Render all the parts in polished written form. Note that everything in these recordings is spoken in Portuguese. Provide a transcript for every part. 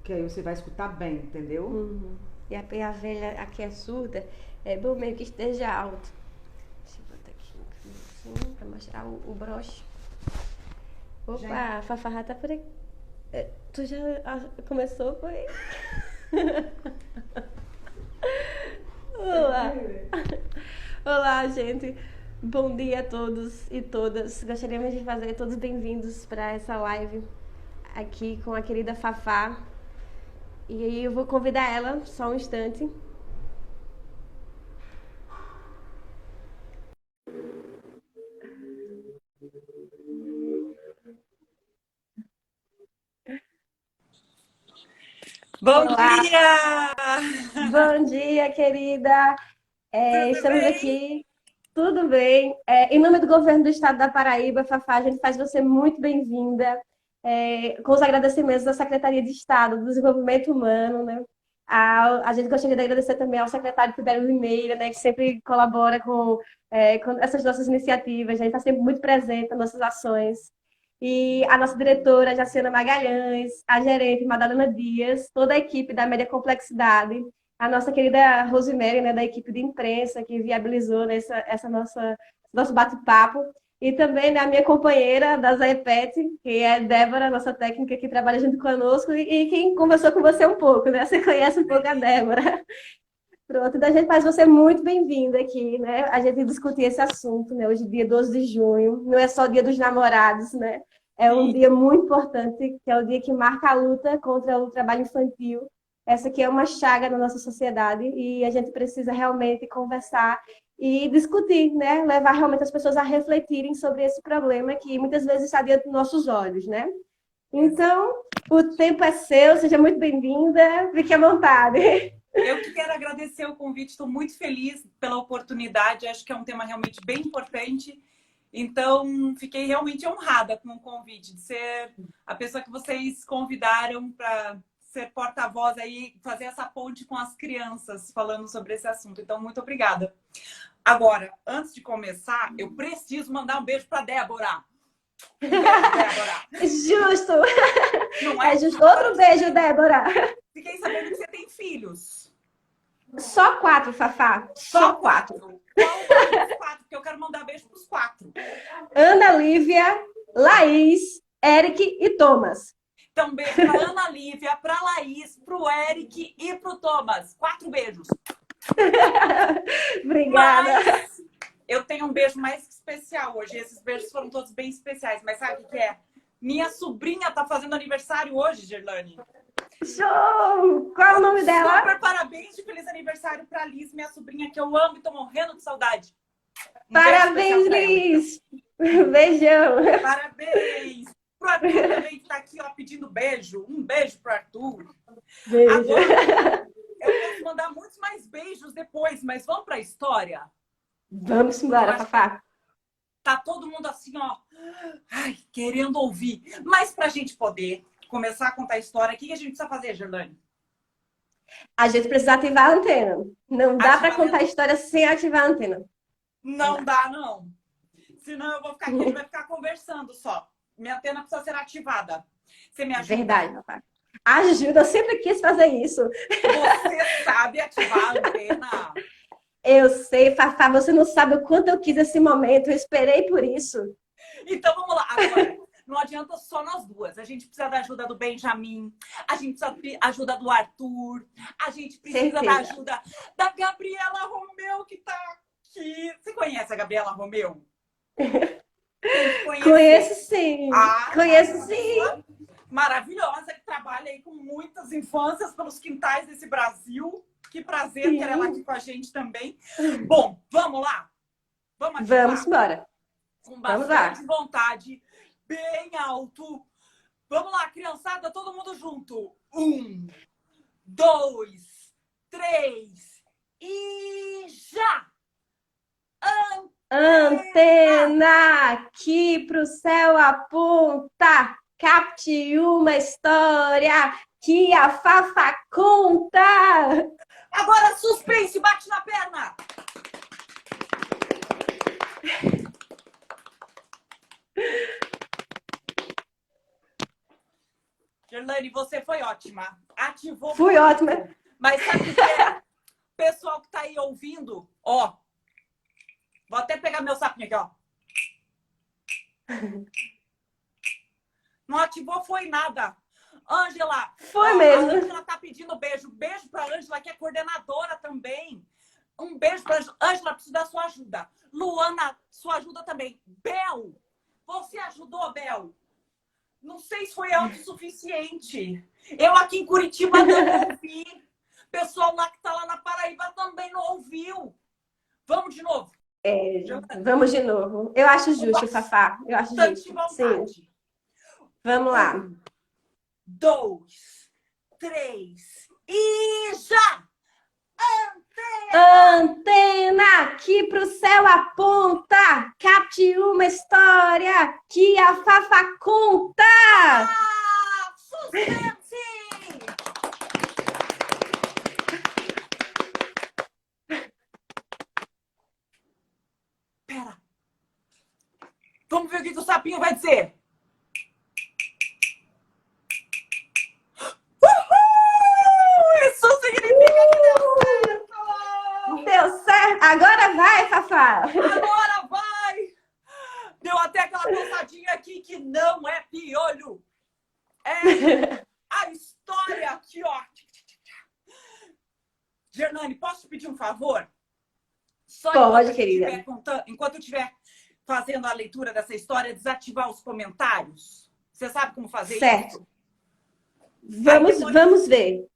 que aí você vai escutar bem, entendeu? Uhum. E a velha aqui é surda, é bom meio que esteja alto. Deixa eu botar aqui um assim, pra mostrar o broche. Opa, Gente, a Fafá tá por aqui. Tu já começou, foi? Olá! Olá, gente! Bom dia a todos e todas. Gostaríamos de fazer todos bem-vindos para essa live aqui com a querida Fafá. E aí eu vou convidar ela, só um instante. Bom Olá! dia! Bom dia, querida! Tudo Estamos bem? aqui, tudo bem? Em nome do governo do estado da Paraíba, Fafá, a gente faz você muito bem-vinda, com os agradecimentos da Secretaria de Estado do Desenvolvimento Humano, né? A gente gostaria de agradecer também ao secretário Tibério Limeira, né, que sempre colabora com essas nossas iniciativas, a gente está sempre muito presente nas nossas ações. E a nossa diretora, Jaciana Magalhães, a gerente Madalena Dias, toda a equipe da Média Complexidade, a nossa querida Rosemary, né, da equipe de imprensa, que viabilizou, né, essa nosso bate-papo, e também né, a minha companheira da Zaepet, que é Débora, nossa técnica que trabalha junto conosco, e quem conversou com você um pouco, né? Você conhece um pouco a Débora. Pronto, então a gente faz você muito bem-vinda aqui, né? A gente discutir esse assunto, né? Hoje, dia 12 de junho, não é só o dia dos namorados, né? É um Sim. dia muito importante, que é o dia que marca a luta contra o trabalho infantil. Essa aqui é uma chaga na nossa sociedade e a gente precisa realmente conversar e discutir, né? Levar realmente as pessoas a refletirem sobre esse problema que muitas vezes está diante dos nossos olhos, né? Então, o tempo é seu, seja muito bem-vinda, fique à vontade. Eu que quero agradecer o convite, estou muito feliz pela oportunidade, acho que é um tema realmente bem importante. Então, fiquei realmente honrada com o convite de ser a pessoa que vocês convidaram para ser porta-voz aí, fazer essa ponte com as crianças falando sobre esse assunto. Então, muito obrigada. Agora, antes de começar, eu preciso mandar um beijo para Débora. Um beijo, Débora. Justo! Não É é? justo. Agora, Outro beijo, Débora. fiquei sabendo que você tem filhos. Só quatro, Fafá. Só Só quatro. quatro. Qual o nome dos quatro? Porque eu quero mandar beijo pros quatro. Ana Lívia, Laís, Eric e Thomas. Então, um beijo pra Ana Lívia, pra Laís, pro Eric e pro Thomas. Quatro beijos. Obrigada. Mas eu tenho um beijo mais especial hoje. Esses beijos foram todos bem especiais. Mas sabe o que é? Minha sobrinha tá fazendo aniversário hoje, Gerlane. Show! Qual é o nome dela? Super parabéns de feliz aniversário pra Liz, minha sobrinha que eu amo e tô morrendo de saudade. Um beijo especial Parabéns, pra ela, então. Liz! Beijão! Parabéns! Pro Arthur também que tá aqui, ó, pedindo beijo. Um beijo pro Arthur. Beijo! Agora, eu posso mandar muitos mais beijos depois, mas vamos pra história? Vamos Porque eu embora, acho que Fafá. tá todo mundo assim, ó, ai, querendo ouvir. Mas pra gente poder começar a contar a história, o que a gente precisa fazer, Gerlane? A gente precisa ativar a antena. Não dá para Ativar contar a... a história sem ativar a antena. Não Não dá. dá, não. Senão eu vou ficar aqui, a gente vai ficar conversando só. Minha antena precisa ser ativada. Você me ajuda? Verdade, Fafá. Ajuda, eu sempre quis fazer isso. Você sabe ativar a antena? Eu sei, Fafá, você não sabe o quanto eu quis esse momento, eu esperei por isso. Então vamos lá. Agora, não adianta só nós duas. A gente precisa da ajuda do Benjamin, a gente precisa da ajuda do Arthur, a gente precisa da Certeza. ajuda da Gabriela Romeu, que tá aqui. Você conhece a Gabriela Romeu? Tem que conhecer. Conheço sim, Ah, tá. É conheço uma sim. pessoa maravilhosa que trabalha aí com muitas infâncias pelos quintais desse Brasil. Que prazer ter ela aqui Sim. com a gente também. Bom, vamos lá? Vamos Vamos ativar? embora. Com Vamos bastante lá. vontade, bem alto. Vamos lá, criançada, todo mundo junto. Um, dois, três e já! Antena! Antena aqui pro céu aponta. Capte uma história que a Fafa conta. Agora suspense, bate na perna! Gerlane, você foi ótima. Ativou. Fui ótima. Mas sabe o que é? Pessoal que tá aí ouvindo, ó. Vou até pegar meu sapinho aqui, ó. Não ativou, foi nada. Ângela, Foi ó, mesmo. a Ângela tá pedindo beijo. Beijo pra Ângela, que é coordenadora também. Um beijo pra Ângela. Ângela, preciso da sua ajuda. Luana, sua ajuda também. Bel, você ajudou, Bel? Não sei se foi autossuficiente. Eu aqui em Curitiba não ouvi. Pessoal lá que tá lá na Paraíba também não ouviu. Vamos de novo. Vamos de novo. Eu acho justo, Fafá. Eu acho Bastante justo. vontade. Sim. Vamos lá. 1, 2, 3 e já! Antena aqui pro céu aponta. Capte uma história que a Fafá conta. Ah, suspense! Pera. Vamos ver o que o sapinho vai dizer. Uhul! Isso significa que deu certo! Deu certo. Agora vai, Fafá. Agora vai! Deu até aquela coçadinha aqui que não é piolho. É a história aqui, ó. Gerlane, posso te pedir um favor? Só Pode, querida. enquanto eu estiver fazendo a leitura dessa história, desativar os comentários. Você sabe como fazer Certo. isso? Vamos ver.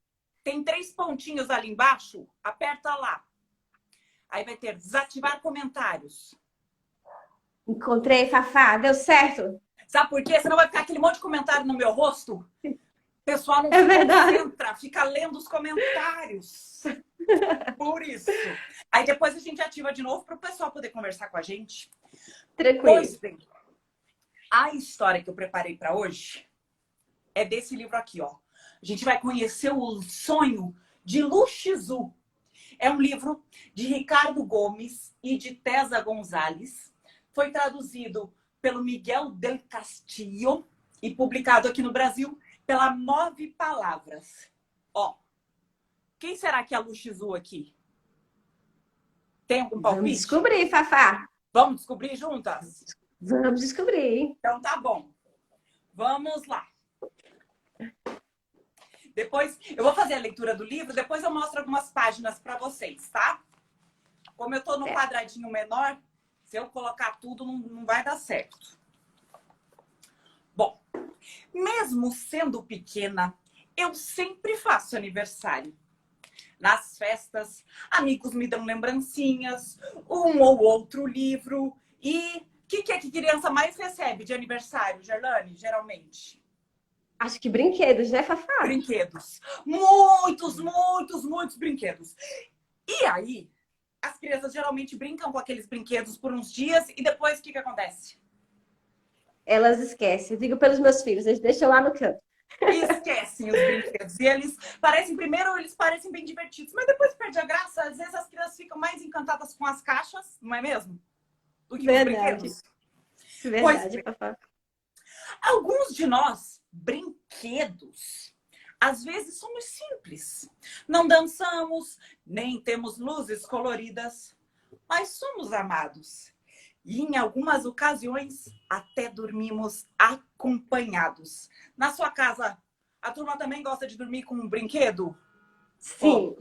Tem 3 pontinhos ali embaixo. Aperta lá. Aí vai ter desativar comentários. Encontrei, Fafá. Deu certo. Sabe por quê? Senão vai ficar aquele monte de comentário no meu rosto. O pessoal não É se verdade. concentra, fica lendo os comentários. Por isso. Aí depois a gente ativa de novo para o pessoal poder conversar com a gente. Tranquilo. Pois bem, a história que eu preparei para hoje é desse livro aqui, ó. A gente vai conhecer o sonho de Lu Shizu. É um livro de Ricardo Gomes e de Tesa Gonzalez. Foi traduzido pelo Miguel del Castillo e publicado aqui no Brasil pela 9 Palavras. Ó, quem será que é a Lu Shizu aqui? Tem algum palpite? Vamos descobrir, Fafá. Vamos descobrir juntas? Vamos descobrir. Então tá bom. Vamos lá. Depois eu vou fazer a leitura do livro, depois eu mostro algumas páginas para vocês, tá? Como eu tô no quadradinho menor, se eu colocar tudo não vai dar certo. Bom, mesmo sendo pequena, eu sempre faço aniversário. Nas festas, amigos me dão lembrancinhas, um ou outro livro. E o que é que criança mais recebe de aniversário, Gerlane, geralmente? Acho que brinquedos, né, Fafá? Brinquedos. Muitos, muitos, muitos brinquedos. E aí, as crianças geralmente brincam com aqueles brinquedos por uns dias e depois o que acontece? Elas esquecem. Eu digo pelos meus filhos, eles deixam lá no canto. Esquecem os brinquedos. E eles parecem bem divertidos, mas depois perde a graça. Às vezes as crianças ficam mais encantadas com as caixas, não é mesmo? Do que com os brinquedos. Verdade, Fafá. Alguns de nós, brinquedos, às vezes somos simples. Não dançamos, nem temos luzes coloridas, mas somos amados. E em algumas ocasiões até dormimos acompanhados. Na sua casa, a turma também gosta de dormir com um brinquedo? Sim.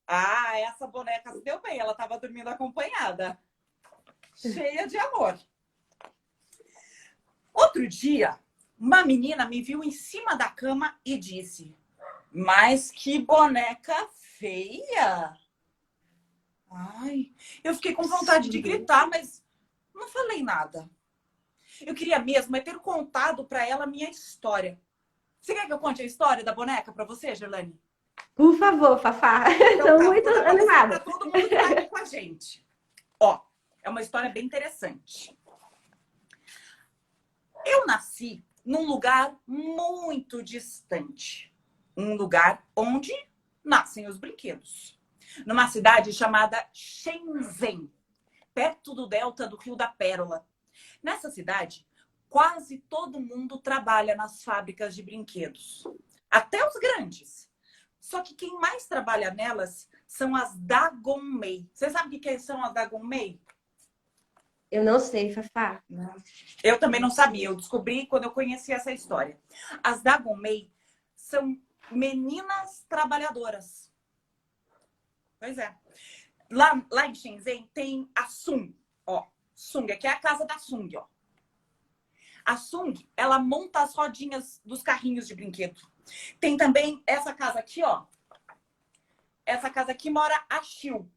Ah, essa boneca se deu bem, ela estava dormindo acompanhada. Cheia de amor. Outro dia, uma menina me viu em cima da cama e disse: mas que boneca feia! Ai, eu fiquei com vontade de gritar, mas não falei nada. Eu queria mesmo é ter contado para ela a minha história. Você quer que eu conte a história da boneca para você, Gerlane? Por favor, Fafá. Então, Estou muito animada. Para todo mundo que está aqui com a gente. Ó, é uma história bem interessante. Eu nasci num lugar muito distante. Um lugar onde nascem os brinquedos. Numa cidade chamada Shenzhen, perto do delta do Rio da Pérola. Nessa cidade, quase todo mundo trabalha nas fábricas de brinquedos. Até os grandes. Só que quem mais trabalha nelas são as Dagomei. Você sabe o que são as Dagomei? Eu não sei, Fafá. Não. Eu também não sabia. Eu descobri quando eu conheci essa história. As Dagomei são meninas trabalhadoras. Pois é. Lá em Shenzhen tem a Sung. Ó, Sung, aqui é a casa da Sung, ó. A Sung, ela monta as rodinhas dos carrinhos de brinquedo. Tem também essa casa aqui, ó. Essa casa aqui mora a Xiu.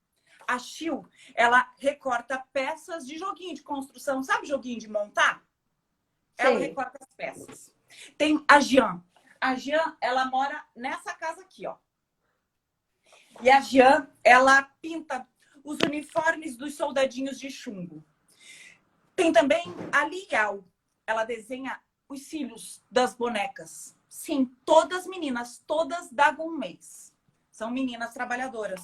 A Xiu, ela recorta peças de joguinho de construção. Sabe joguinho de montar? Ela Sei. recorta as peças. Tem a Jian. A Jian, ela mora nessa casa aqui, ó. E a Jian, ela pinta os uniformes dos soldadinhos de chumbo. Tem também a Liao. Ela desenha os cílios das bonecas. Sim, todas meninas, todas Dagommeis. São meninas trabalhadoras.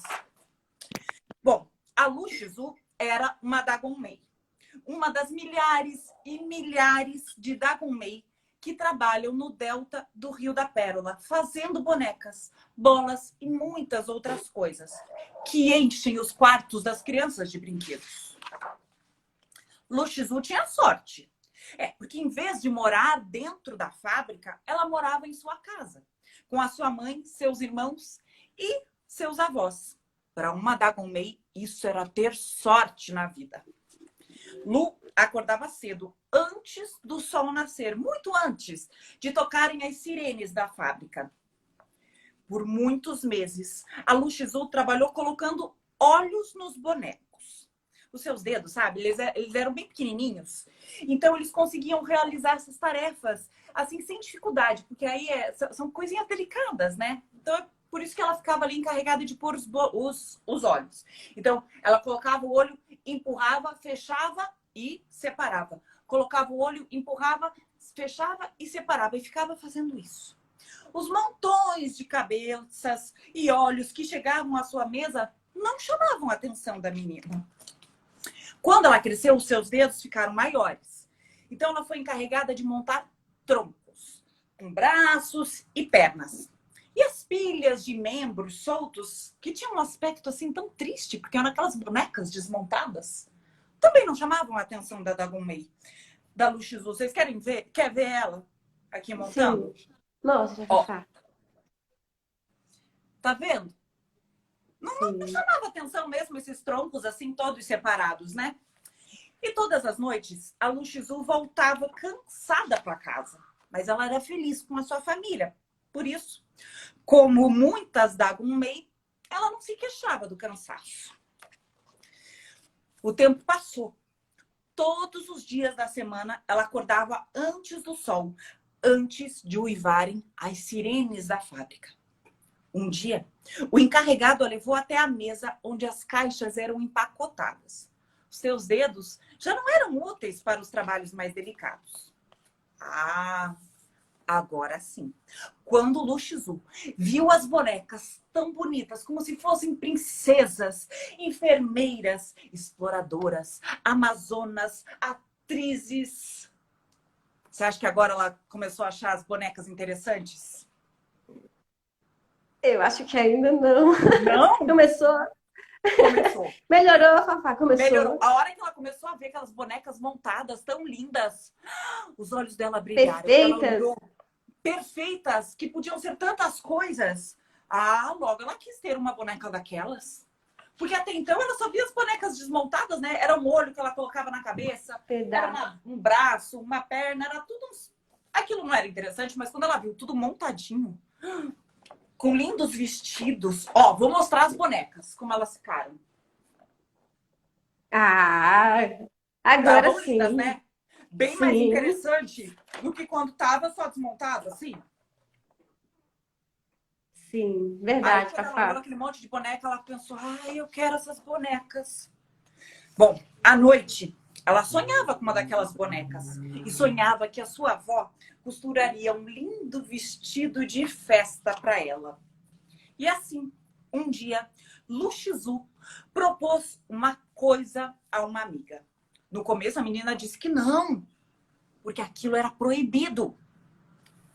Bom, a Lu Shizu era uma Dagomei. Uma das milhares e milhares de Dagomei que trabalham no delta do Rio da Pérola, fazendo bonecas, bolas e muitas outras coisas, que enchem os quartos das crianças de brinquedos. Lu Shizu tinha sorte. Porque em vez de morar dentro da fábrica, ela morava em sua casa, com a sua mãe, seus irmãos e seus avós. Para uma Dagomei, isso era ter sorte na vida. Lu acordava cedo, antes do sol nascer, muito antes de tocarem as sirenes da fábrica. Por muitos meses, a Lu Shizu trabalhou colocando olhos nos bonecos. Os seus dedos, sabe? Eles eram bem pequenininhos. Então, eles conseguiam realizar essas tarefas, assim, sem dificuldade. Porque aí são coisinhas delicadas, né? Então, é por isso que ela ficava ali encarregada de pôr os olhos. Então, ela colocava o olho, empurrava, fechava e separava. Colocava o olho, empurrava, fechava e separava. E ficava fazendo isso. Os montões de cabeças e olhos que chegavam à sua mesa não chamavam a atenção da menina. Quando ela cresceu, os seus dedos ficaram maiores. Então, ela foi encarregada de montar troncos, com braços e pernas. E as pilhas de membros soltos, que tinham um aspecto assim tão triste, porque eram aquelas bonecas desmontadas, também não chamavam a atenção da Dagomei, da Lu Shizu. Vocês querem ver? Quer ver ela aqui montando? Sim. Mostra, Ó, Fafá. tá vendo? Sim. Chamava atenção mesmo esses troncos assim, todos separados, né? E todas as noites, a Lu Shizu voltava cansada para casa. Mas ela era feliz com a sua família. Por isso, como muitas Dagomei, ela não se queixava do cansaço. O tempo passou. Todos os dias da semana, ela acordava antes do sol, antes de uivarem as sirenes da fábrica. Um dia, o encarregado a levou até a mesa onde as caixas eram empacotadas. Os seus dedos já não eram úteis para os trabalhos mais delicados. Ah, agora sim. Quando Lu Shizu viu as bonecas tão bonitas, como se fossem princesas, enfermeiras, exploradoras, amazonas, atrizes. Você acha que agora ela começou a achar as bonecas interessantes? Eu acho que ainda não. Não? Começou. Começou. Melhorou, Fafá. Começou. Melhorou. A hora que ela começou a ver aquelas bonecas montadas tão lindas, os olhos dela brilharam. Perfeitas. Ela olhou, perfeitas, que podiam ser tantas coisas. Ah, logo ela quis ter uma boneca daquelas. Porque até então ela só via as bonecas desmontadas, né? Era um olho que ela colocava na cabeça, era um braço, uma perna, era tudo. Aquilo não era interessante, mas quando ela viu tudo montadinho, com lindos vestidos. Ó, vou mostrar as bonecas, como elas ficaram. Ah, agora Estavam sim. lindas, né? Bem Sim. mais interessante do que quando tava só desmontado, assim. Sim, Aí, verdade, quando ela Fafá. olhou aquele monte de boneca, ela pensou, ai, eu quero essas bonecas. Bom, à noite, ela sonhava com uma daquelas bonecas. E sonhava que a sua avó costuraria um lindo vestido de festa para ela. E assim, um dia, Lu Shizu propôs uma coisa a uma amiga. No começo, a menina disse que não, porque aquilo era proibido.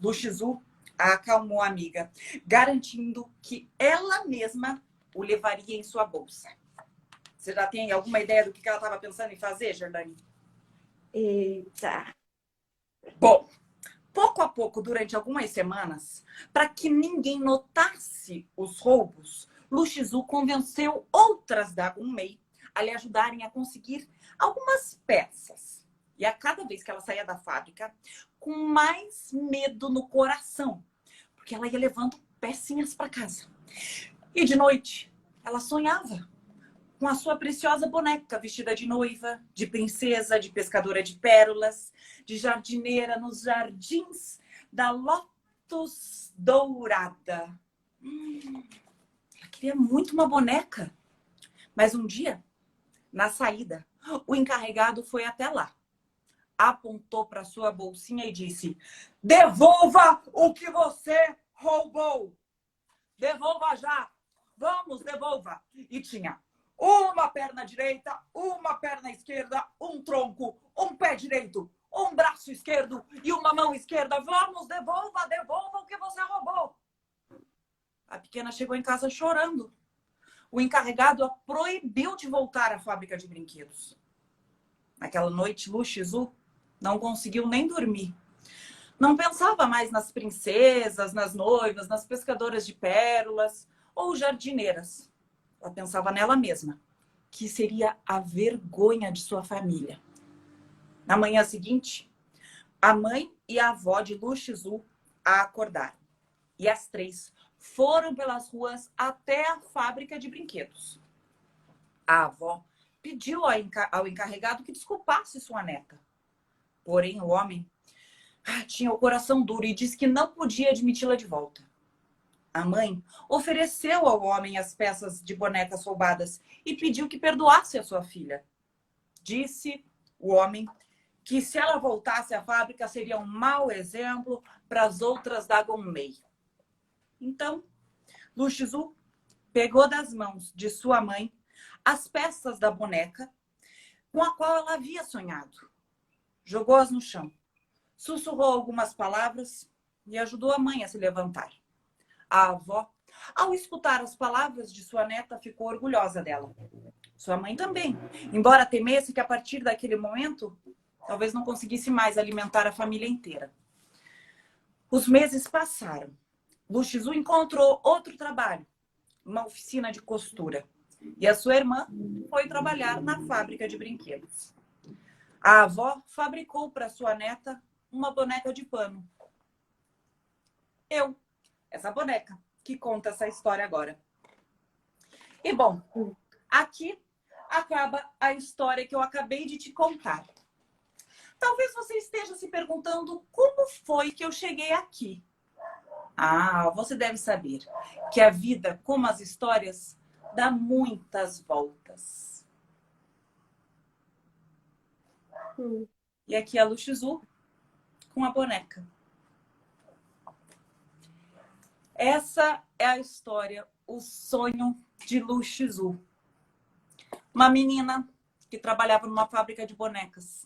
Lu Shizu acalmou a amiga, garantindo que ela mesma o levaria em sua bolsa. Você já tem alguma ideia do que ela estava pensando em fazer, Jordane? Eita. Bom, pouco a pouco, durante algumas semanas, para que ninguém notasse os roubos, Lu Shizu convenceu outras da Gunmei a lhe ajudarem a conseguir algumas peças. E a cada vez que ela saía da fábrica, com mais medo no coração, porque ela ia levando pecinhas para casa. E de noite, ela sonhava com a sua preciosa boneca vestida de noiva, de princesa, de pescadora de pérolas, de jardineira nos jardins da Lotus Dourada. Ela queria muito uma boneca. Mas um dia, na saída, o encarregado foi até lá. Apontou para sua bolsinha e disse: devolva o que você roubou. Devolva já. Vamos, devolva. E tinha uma perna direita, uma perna esquerda, um tronco, um pé direito, um braço esquerdo e uma mão esquerda. Vamos, devolva, devolva o que você roubou. A pequena chegou em casa chorando. O encarregado a proibiu de voltar à fábrica de brinquedos. Naquela noite, Lu Shizu não conseguiu nem dormir. Não pensava mais nas princesas, nas noivas, nas pescadoras de pérolas ou jardineiras. Ela pensava nela mesma, que seria a vergonha de sua família. Na manhã seguinte, a mãe e a avó de Lu Shizu a acordaram. E as três foram pelas ruas até a fábrica de brinquedos. A avó pediu ao encarregado que desculpasse sua neta. Porém, o homem tinha o coração duro e disse que não podia admiti-la de volta. A mãe ofereceu ao homem as peças de bonecas roubadas e pediu que perdoasse a sua filha. Disse o homem que se ela voltasse à fábrica seria um mau exemplo para as outras da Gunmei. Então, Lu Shizu pegou das mãos de sua mãe as peças da boneca com a qual ela havia sonhado. Jogou-as no chão, sussurrou algumas palavras e ajudou a mãe a se levantar. A avó, ao escutar as palavras de sua neta, ficou orgulhosa dela. Sua mãe também, embora temesse que a partir daquele momento, talvez não conseguisse mais alimentar a família inteira. Os meses passaram. Lu Shizu encontrou outro trabalho, uma oficina de costura. E a sua irmã foi trabalhar na fábrica de brinquedos. A avó fabricou para sua neta uma boneca de pano. Essa boneca que conta essa história agora. E bom, aqui acaba a história que eu acabei de te contar. Talvez você esteja se perguntando como foi que eu cheguei aqui. Você deve saber que a vida, como as histórias, dá muitas voltas. E aqui é a Lu Shizu com a boneca. Essa é a história, o sonho de Lu Shizu. Uma menina que trabalhava numa fábrica de bonecas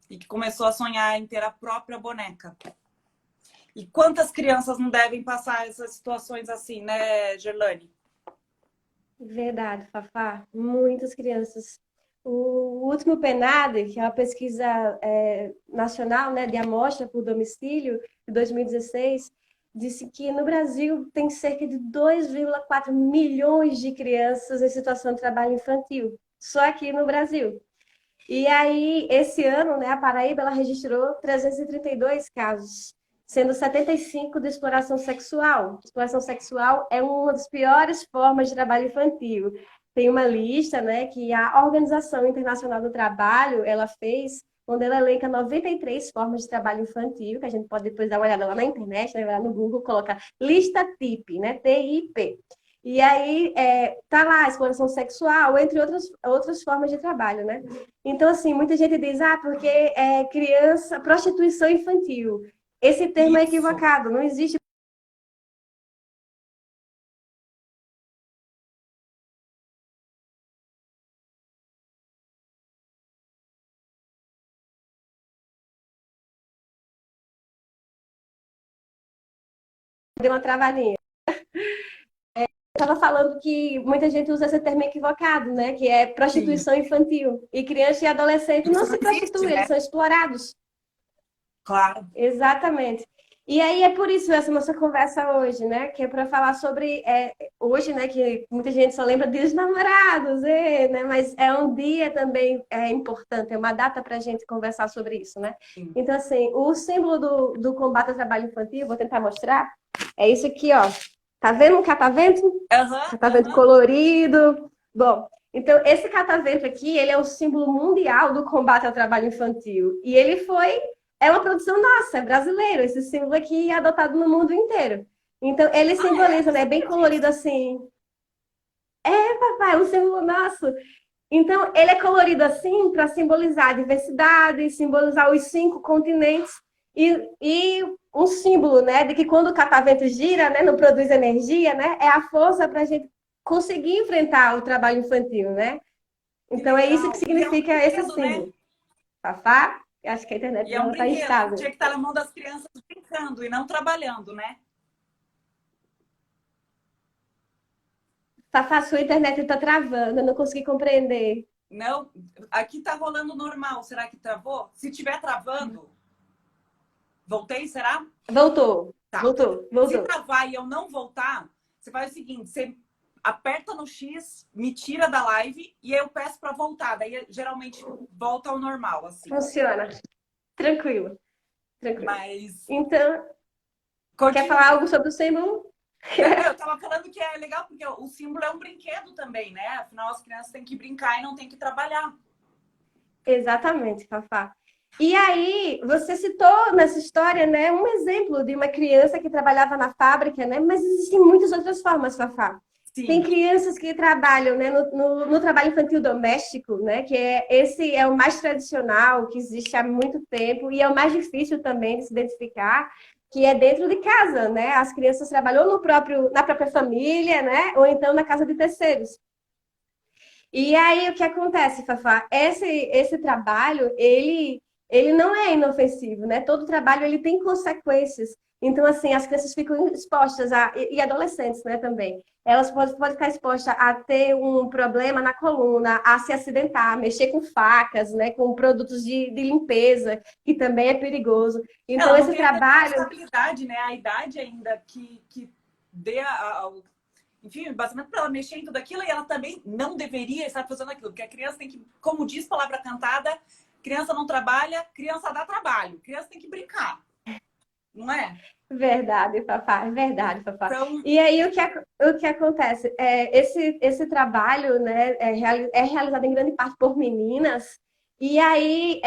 e que começou a sonhar em ter a própria boneca. E quantas crianças não devem passar essas situações assim, né, Gerlane? Verdade, Fafá. Muitas crianças. O último PNAD, que é uma pesquisa nacional, né, de amostra por domicílio, de 2016, disse que no Brasil tem cerca de 2,4 milhões de crianças em situação de trabalho infantil, só aqui no Brasil. E aí, esse ano, né, a Paraíba ela registrou 332 casos, sendo 75 de exploração sexual. Exploração sexual é uma das piores formas de trabalho infantil. Tem uma lista, né, que a Organização Internacional do Trabalho ela fez, onde ela elenca 93 formas de trabalho infantil, que a gente pode depois dar uma olhada lá na internet, né, lá no Google, colocar lista TIP, né, TIP. E aí tá lá a exploração sexual, entre outras formas de trabalho, né? Então, assim, muita gente diz, porque é criança, prostituição infantil. Esse termo é equivocado, não existe deu uma travadinha. Estava falando que muita gente usa esse termo equivocado, né? Que é prostituição infantil. E criança e adolescente não Isso se não existe, prostituem, eles né? são explorados. Claro. Exatamente. E aí é por isso essa nossa conversa hoje, né? Que é para falar sobre hoje, né? Que muita gente só lembra dos namorados, né? Mas é um dia também importante, é uma data para a gente conversar sobre isso, né? Sim. Então, assim, o símbolo do combate ao trabalho infantil, vou tentar mostrar, é isso aqui, ó. Tá vendo um catavento? Catavento colorido. Bom, então esse catavento aqui, ele é o símbolo mundial do combate ao trabalho infantil. E ele é uma produção nossa, é brasileiro. Esse símbolo aqui é adotado no mundo inteiro. Então ele simboliza, né? Bem colorido assim. Papai, é um símbolo nosso. Então ele é colorido assim para simbolizar a diversidade, simbolizar os 5 continentes e um símbolo, né, de que quando o catavento gira, né, não produz energia, né, é a força para a gente conseguir enfrentar o trabalho infantil, né? Então é isso que significa esse símbolo. Né? Fafá, acho que a internet não está instável. Tinha que estar na mão das crianças brincando e não trabalhando, né? Fafá, sua internet está travando, eu não consegui compreender. Não, aqui está rolando normal. Será que travou? Se estiver travando, voltei, será? Voltou. Tá. Voltou. Se travar e eu não voltar, você faz o seguinte, você aperta no X, me tira da live e eu peço para voltar. Daí geralmente volta ao normal, assim. Funciona. Tranquilo. Mas... Então, continua. Quer falar algo sobre o símbolo? Eu estava falando que é legal porque o símbolo é um brinquedo também, né? Afinal, as crianças têm que brincar e não têm que trabalhar. Exatamente, Fafá. E aí, você citou nessa história, né, um exemplo de uma criança que trabalhava na fábrica, né? Mas existem muitas outras formas, Fafá. Sim. Tem crianças que trabalham, né, no trabalho infantil doméstico, né? Que esse é o mais tradicional, que existe há muito tempo e é o mais difícil também de se identificar, que é dentro de casa, né? As crianças trabalham na própria família, né? Ou então na casa de terceiros. E aí, o que acontece, Fafá? Esse trabalho, ele não é inofensivo, né? Todo trabalho, ele tem consequências. Então, assim, as crianças ficam expostas, e adolescentes, né, também. Elas podem ficar expostas a ter um problema na coluna, a se acidentar, a mexer com facas, né, com produtos de limpeza, que também é perigoso. Então, esse trabalho... A responsabilidade, né? A idade ainda que dê enfim, basicamente para ela mexer em tudo aquilo e ela também não deveria estar fazendo aquilo, porque a criança tem que, como diz palavra cantada, criança não trabalha, criança dá trabalho, criança tem que brincar, não é? Verdade, Fafá, verdade, Fafá. Então... E aí o que acontece? Esse trabalho, né, é realizado em grande parte por meninas. E aí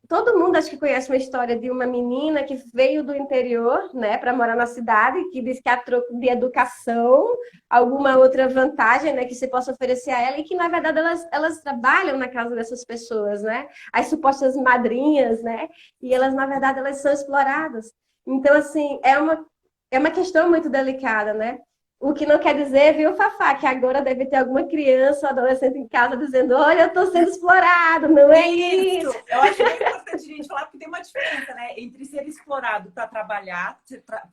todo mundo acho que conhece uma história de uma menina que veio do interior, né, para morar na cidade, que diz que a troco de educação, alguma outra vantagem, né, que se possa oferecer a ela, e que na verdade elas trabalham na casa dessas pessoas, né, as supostas madrinhas, né, e elas na verdade elas são exploradas. Então assim é uma questão muito delicada, né? O que não quer dizer, viu, Fafá, que agora deve ter alguma criança ou adolescente em casa dizendo, olha, eu estou sendo explorado, não é isso? Eu acho bem importante a gente falar, porque tem uma diferença, né? Entre ser explorado para trabalhar,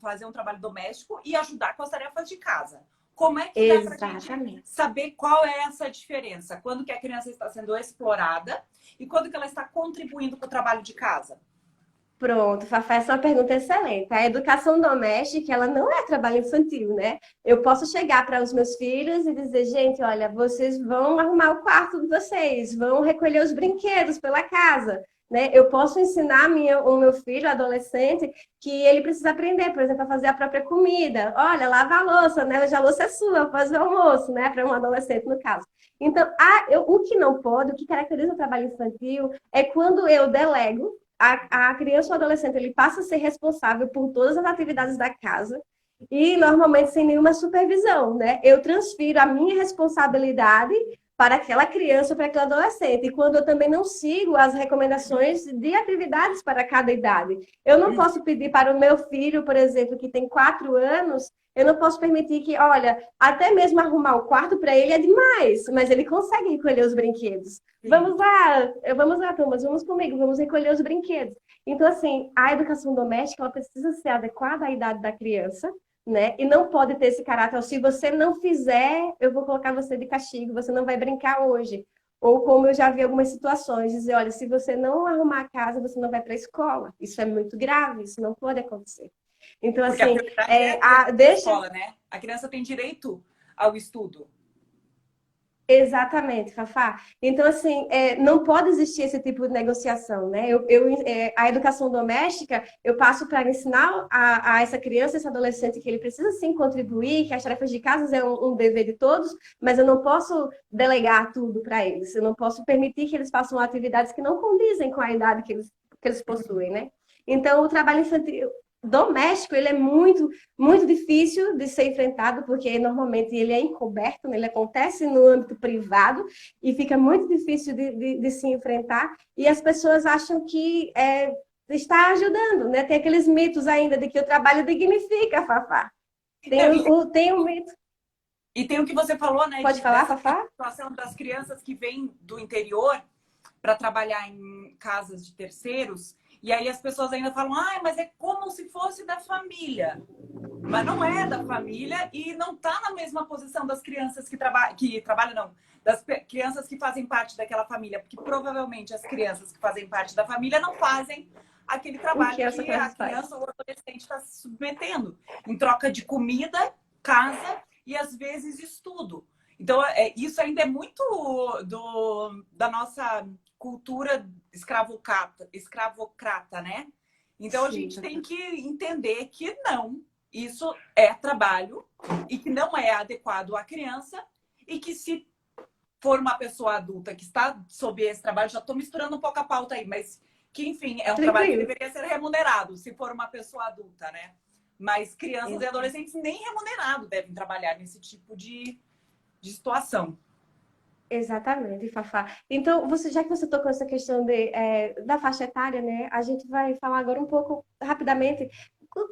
fazer um trabalho doméstico e ajudar com as tarefas de casa. Como é que dá para a gente saber qual é essa diferença? Quando que a criança está sendo explorada e quando que ela está contribuindo com o trabalho de casa? Pronto, Fafá, essa é uma pergunta excelente. A educação doméstica, ela não é trabalho infantil, né? Eu posso chegar para os meus filhos e dizer, gente, olha, vocês vão arrumar o quarto de vocês, vão recolher os brinquedos pela casa, né? Eu posso ensinar o meu filho, adolescente, que ele precisa aprender, por exemplo, a fazer a própria comida. Olha, lava a louça, né? Hoje a louça é sua, faz o almoço, né? Para um adolescente, no caso. Então, o que não pode, o que caracteriza o trabalho infantil é quando eu delego. A criança ou adolescente, ele passa a ser responsável por todas as atividades da casa e normalmente sem nenhuma supervisão, né? Eu transfiro a minha responsabilidade para aquela criança, para aquele adolescente. E quando eu também não sigo as recomendações de atividades para cada idade. Eu não posso pedir para o meu filho, por exemplo, que tem 4 anos, eu não posso permitir que, olha, até mesmo arrumar o quarto para ele é demais, mas ele consegue recolher os brinquedos. Sim. Vamos lá, Thomas, vamos comigo, vamos recolher os brinquedos. Então, assim, a educação doméstica, ela precisa ser adequada à idade da criança, né? E não pode ter esse caráter, se você não fizer, eu vou colocar você de castigo, você não vai brincar hoje. Ou como eu já vi algumas situações, dizer, olha, se você não arrumar a casa, você não vai para a escola. Isso é muito grave, isso não pode acontecer. Então, Porque a assim, prioridade é a escola, né? A criança tem direito ao estudo. Exatamente, Fafá. Então, assim, não pode existir esse tipo de negociação, né? A educação doméstica, eu passo para ensinar a essa criança, esse adolescente, que ele precisa sim contribuir, que as tarefas de casa é um dever de todos, mas eu não posso delegar tudo para eles. Eu não posso permitir que eles façam atividades que não condizem com a idade que eles possuem, né? Então, o trabalho infantil doméstico, ele é muito, muito difícil de ser enfrentado, porque normalmente ele é encoberto, né? Ele acontece no âmbito privado e fica muito difícil de se enfrentar. E as pessoas acham que está ajudando, né? Tem aqueles mitos ainda de que o trabalho dignifica, Fafá. Tem um mito. E tem o que você falou, né? Pode falar, Fafá? A situação das crianças que vêm do interior para trabalhar em casas de terceiros. E aí as pessoas ainda falam, mas é como se fosse da família. Mas não é da família e não está na mesma posição das crianças que trabalham, não. Das crianças que fazem parte daquela família. Porque provavelmente as crianças que fazem parte da família não fazem aquele trabalho que a criança ou o adolescente está se submetendo. Em troca de comida, casa e às vezes estudo. Então, isso ainda é muito da nossa cultura escravocrata, né? Então, a gente tem que entender que não, isso é trabalho e que não é adequado à criança e que se for uma pessoa adulta que está sob esse trabalho, já estou misturando um pouco a pauta aí, mas que, enfim, é um trabalho que deveria ser remunerado, se for uma pessoa adulta, né? Mas crianças e adolescentes nem remunerado devem trabalhar nesse tipo de situação. Exatamente, Fafá. Então, já que você tocou essa questão da faixa etária, né? A gente vai falar agora um pouco rapidamente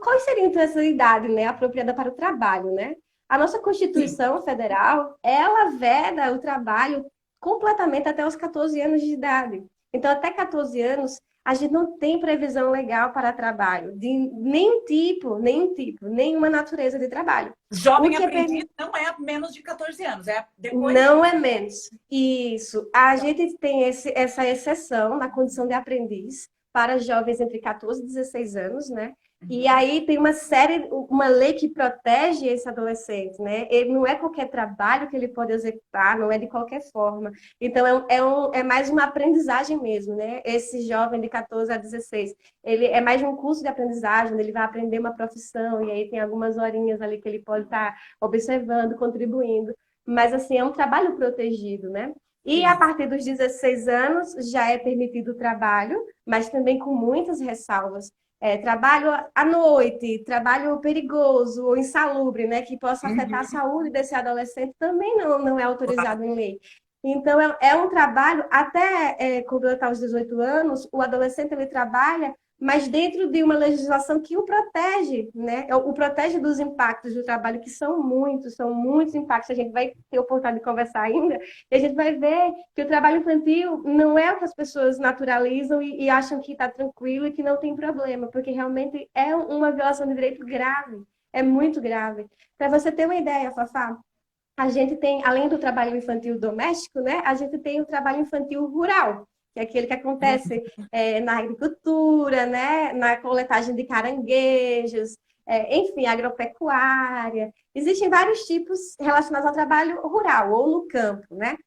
quais seriam então essa idade, né, apropriada para o trabalho, né? A nossa Constituição Federal, ela veda o trabalho completamente até os 14 anos de idade. Então, até 14 anos, a gente não tem previsão legal para trabalho, de nenhum tipo, nenhuma natureza de trabalho. Jovem aprendiz não é menos de 14 anos, é depois. Não é menos. Isso. A gente tem essa exceção na condição de aprendiz para jovens entre 14 e 16 anos, né? E aí tem uma lei que protege esse adolescente, né? Ele não é qualquer trabalho que ele pode executar, não é de qualquer forma. Então, é mais uma aprendizagem mesmo, né? Esse jovem de 14 a 16, ele é mais um curso de aprendizagem, ele vai aprender uma profissão, e aí tem algumas horinhas ali que ele pode estar observando, contribuindo. Mas, assim, é um trabalho protegido, né? E a partir dos 16 anos já é permitido o trabalho, mas também com muitas ressalvas. Trabalho à noite, trabalho perigoso ou insalubre, né, que possa afetar a saúde desse adolescente, também não é autorizado em lei. Então, é um trabalho, até completar os 18 anos, o adolescente ele trabalha, mas dentro de uma legislação que o protege, né? O protege dos impactos do trabalho, que são muitos impactos. A gente vai ter a oportunidade de conversar ainda, e a gente vai ver que o trabalho infantil não é o que as pessoas naturalizam e acham que está tranquilo e que não tem problema, porque realmente é uma violação de direito grave, é muito grave. Para você ter uma ideia, Fafá, a gente tem, além do trabalho infantil doméstico, né? A gente tem o trabalho infantil rural, que é aquele que acontece na agricultura, né? Na coletagem de caranguejos, enfim, agropecuária. Existem vários tipos relacionados ao trabalho rural ou no campo, né?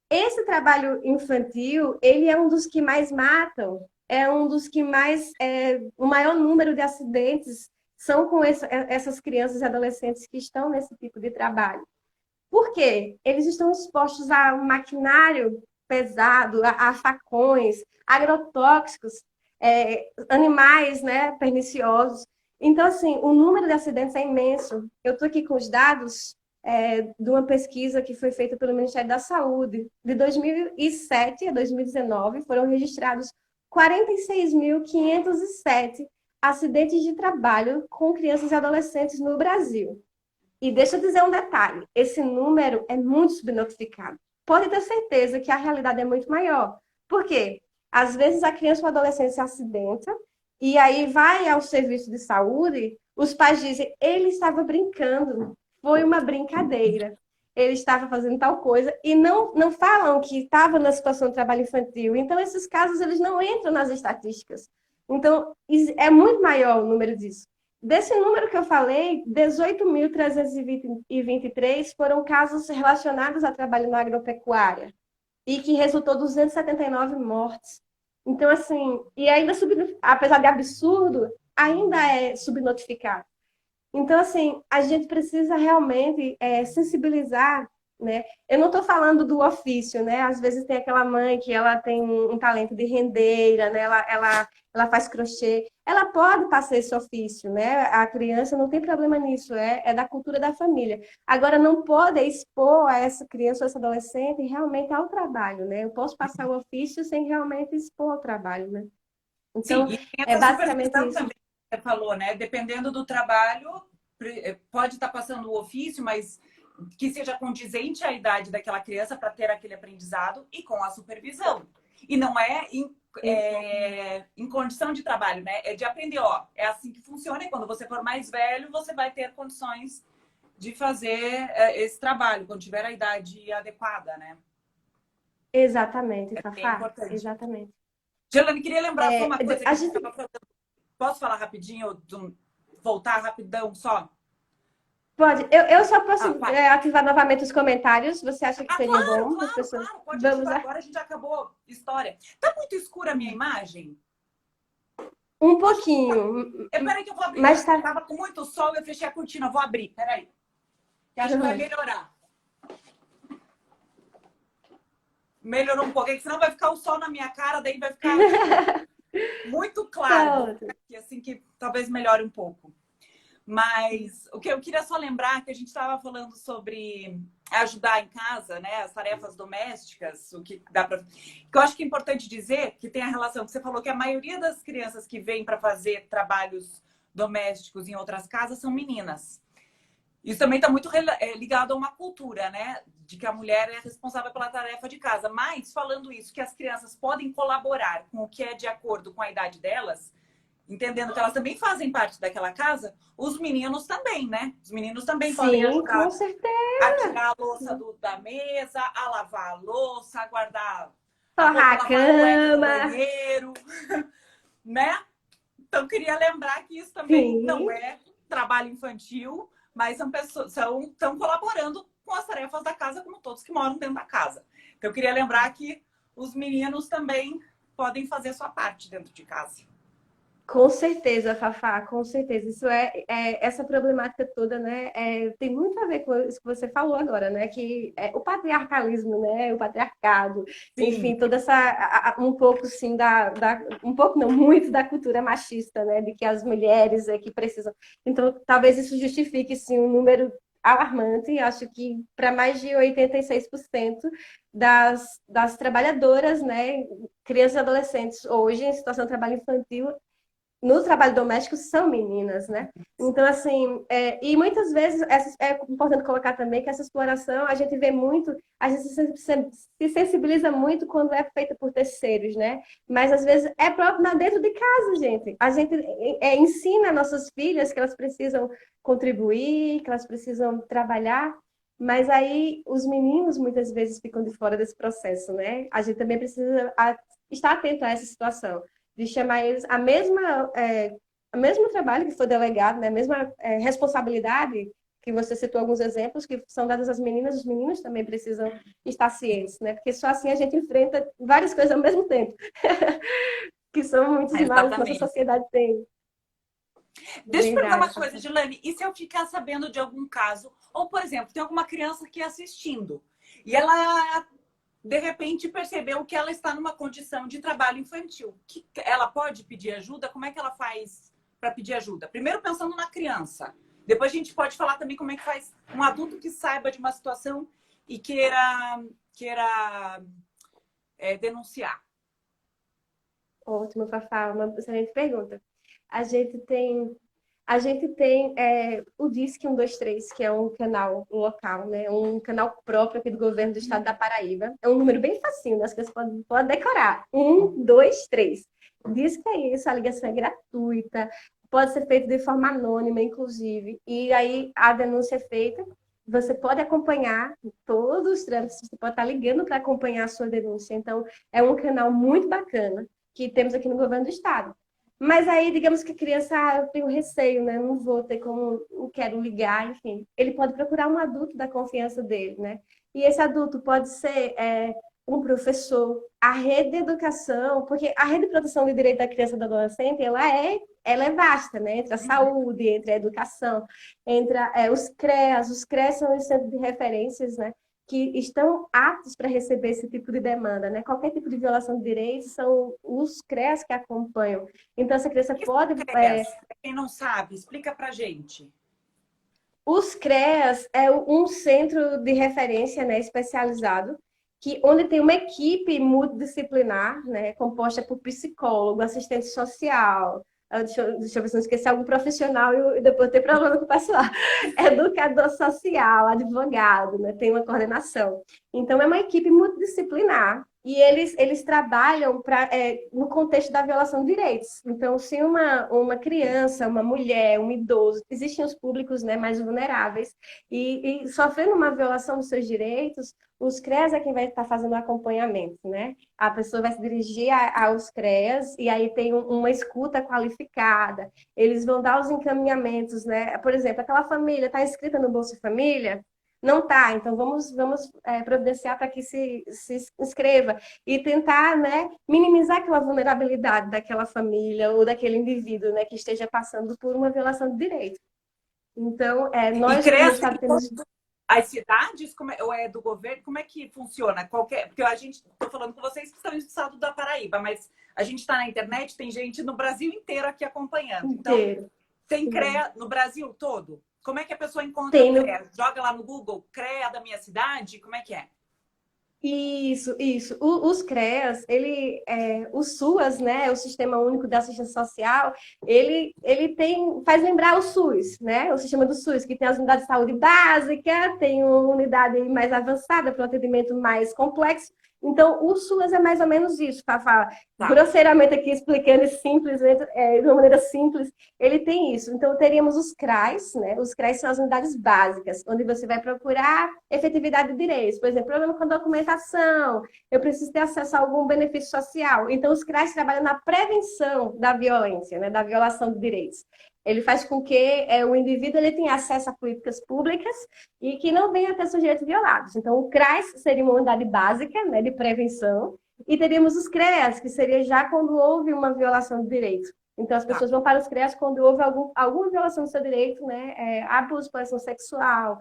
Esse trabalho infantil, ele é um dos que mais matam, é um dos que mais, o maior número de acidentes são com essas crianças e adolescentes que estão nesse tipo de trabalho. Por quê? Eles estão expostos a um maquinário pesado, a facões, agrotóxicos, animais, né, perniciosos. Então, assim, o número de acidentes é imenso. Eu estou aqui com os dados de uma pesquisa que foi feita pelo Ministério da Saúde. De 2007 a 2019, foram registrados 46.507 acidentes de trabalho com crianças e adolescentes no Brasil. E deixa eu dizer um detalhe, esse número é muito subnotificado. Pode ter certeza que a realidade é muito maior. Por quê? Às vezes a criança ou adolescente se acidenta e aí vai ao serviço de saúde, os pais dizem, ele estava brincando, foi uma brincadeira. Ele estava fazendo tal coisa e não falam que estava na situação de trabalho infantil. Então, esses casos, eles não entram nas estatísticas. Então, é muito maior o número disso. Desse número que eu falei, 18.323 foram casos relacionados a trabalho na agropecuária e que resultou 279 mortes. Então, assim, e ainda, apesar de absurdo, ainda é subnotificado. Então, assim, a gente precisa realmente sensibilizar, né? Eu não estou falando do ofício, né? Às vezes tem aquela mãe que ela tem um talento de rendeira, né? Ela faz crochê. Ela pode passar esse ofício, né? A criança não tem problema nisso, é da cultura da família. Agora, não pode expor a essa criança ou essa adolescente realmente ao trabalho, né? Eu posso passar o ofício sem realmente expor ao trabalho, né? Então, Sim, e tem é essa basicamente supervisão isso. também que você falou, né? Dependendo do trabalho, pode estar passando o ofício, mas que seja condizente à idade daquela criança para ter aquele aprendizado e com a supervisão. E não em condição de trabalho, né? É de aprender, ó, é assim que funciona e quando você for mais velho, você vai ter condições de fazer esse trabalho, quando tiver a idade adequada, né? Exatamente, É bem Fafá. importante. Exatamente. Gelane, queria lembrar só uma coisa que A a gente gente estava falando. Posso falar rapidinho? Voltar rapidão só? pode. Eu só posso Vai. ativar novamente os comentários. Você acha que seria Claro, bom para as claro, pessoas? claro. Pode Vamos ativar. lá. Agora a gente acabou a história. Tá muito escura a minha imagem? Um pouquinho, Peraí que eu vou abrir. mas tá. Tava com muito sol, eu fechei a cortina. Vou abrir, peraí. Que acho que vai melhorar. Melhorou um pouco, senão vai ficar o sol na minha cara, daí vai ficar muito claro. Vou ficar aqui, assim que talvez melhore um pouco. Mas o que eu queria só lembrar que a gente estava falando sobre ajudar em casa, né? As tarefas domésticas, o que dá para. Que eu acho que é importante dizer que tem a relação que você falou que a maioria das crianças que vêm para fazer trabalhos domésticos em outras casas são meninas. Isso também está muito ligado a uma cultura, né? De que a mulher é responsável pela tarefa de casa. Mas, falando isso, que as crianças podem colaborar com o que é de acordo com a idade delas, entendendo que elas também fazem parte daquela casa, os meninos também, né? Os meninos também podem ajudar com certeza. a tirar a louça da mesa, a lavar a louça, a guardar Torrar a lavar o cama. banheiro, né? Então, queria lembrar que isso também não é trabalho infantil, mas são pessoas estão colaborando com as tarefas da casa, como todos que moram dentro da casa. Então, eu queria lembrar que os meninos também podem fazer sua parte dentro de casa. Com certeza, Fafá, com certeza. Isso essa problemática toda, né? Tem muito a ver com isso que você falou agora, né? Que o patriarcalismo, né? O patriarcado, Sim. enfim, toda essa um pouco sim um pouco não muito da cultura machista, né? De que as mulheres é que precisam. Então, talvez isso justifique sim um número alarmante. Acho que para mais de 86% das trabalhadoras, né? Crianças e adolescentes hoje em situação de trabalho infantil no trabalho doméstico são meninas, né? Então, assim, e muitas vezes é importante colocar também que essa exploração a gente vê muito, a gente se sensibiliza muito quando é feita por terceiros, né? Mas às vezes é próprio dentro de casa, gente. A gente ensina nossas filhas que elas precisam contribuir, que elas precisam trabalhar, mas aí os meninos muitas vezes ficam de fora desse processo, né? A gente também precisa estar atento a essa situação de chamar eles o mesmo trabalho que foi delegado, né? A mesma responsabilidade que você citou alguns exemplos que são dadas às meninas, os meninos também precisam estar cientes, né? Porque só assim a gente enfrenta várias coisas ao mesmo tempo, que são muitos males que nossa sociedade tem. Deixa eu perguntar uma coisa, Gelane, e se eu ficar sabendo de algum caso, ou por exemplo, tem alguma criança aqui assistindo e ela de repente percebeu que ela está numa condição de trabalho infantil. Que ela pode pedir ajuda? Como é que ela faz para pedir ajuda? Primeiro pensando na criança. Depois a gente pode falar também como é que faz um adulto que saiba de uma situação e queira denunciar. Ótimo, Fafá, uma excelente pergunta. A gente tem, a gente tem o Disque 123, que é um canal local, né? Um canal próprio aqui do governo do estado da Paraíba. É um número bem facinho, né? As pessoas podem decorar. 123. Diz que é isso, a ligação é gratuita, pode ser feita de forma anônima, inclusive. E aí a denúncia é feita. Você pode acompanhar todos os trâmites, você pode estar ligando para acompanhar a sua denúncia. Então, é um canal muito bacana que temos aqui no governo do estado. Mas aí, digamos que a criança, eu tenho receio, né? Não vou ter como, não quero ligar, enfim. Ele pode procurar um adulto da confiança dele, né? E esse adulto pode ser um professor, a rede de educação, porque a rede de proteção do direito da criança e do adolescente, ela é vasta, né? Entre a saúde, entre a educação, entre os CREAS. Os CREAS são os centros de referências, né? Que estão aptos para receber esse tipo de demanda, né? Qualquer tipo de violação de direitos são os CREAS que acompanham. Então, essa criança pode... Quem não sabe, explica pra gente. Os CREAS é um centro de referência, né, especializado, onde tem uma equipe multidisciplinar, né, composta por psicólogo, assistente social, deixa eu ver se não esqueci algum profissional e depois tem problema com o pessoal, educador social, advogado, né, tem uma coordenação. Então, é uma equipe multidisciplinar e eles trabalham no contexto da violação de direitos. Então, se uma criança, uma mulher, um idoso, existem os públicos, né, mais vulneráveis, e sofrendo uma violação dos seus direitos, os CREAS é quem vai estar fazendo o acompanhamento, né? A pessoa vai se dirigir aos CREAS e aí tem uma escuta qualificada. Eles vão dar os encaminhamentos, né? Por exemplo, aquela família está inscrita no Bolsa Família? Não está, então vamos providenciar para que se inscreva e tentar, né, minimizar aquela vulnerabilidade daquela família ou daquele indivíduo, né, que esteja passando por uma violação de direito. Então, nós no Estado temos... As cidades, ou é do governo, como é que funciona? Porque a gente, estou falando com vocês que estão no estado da Paraíba, mas a gente está na internet, tem gente no Brasil inteiro aqui acompanhando. Então, tem CREA no Brasil todo? Como é que a pessoa encontra o CREA? Joga lá no Google, CREA da minha cidade? Como é que é? Isso. Os CREAS, o SUAS, né, o Sistema Único de Assistência Social, ele faz lembrar o SUS, né, o sistema do SUS, que tem as unidades de saúde básica, tem uma unidade mais avançada para um atendimento mais complexo. Então, o SUAS é mais ou menos isso, Fafá. Grosseiramente aqui explicando simplesmente, de uma maneira simples, ele tem isso. Então, teríamos os CRAs, né? Os CRAs são as unidades básicas, onde você vai procurar efetividade de direitos. Por exemplo, problema com a documentação, eu preciso ter acesso a algum benefício social. Então, os CRAs trabalham na prevenção da violência, né? Da violação de direitos. Ele faz com que o indivíduo ele tenha acesso a políticas públicas e que não venha a ter seus direitos violados. Então, o CRAS seria uma unidade básica, né, de prevenção, e teríamos os CREAS, que seria já quando houve uma violação de direito. Então, as pessoas vão para os CREAS quando houve alguma violação do seu direito, né, abuso, exploração sexual,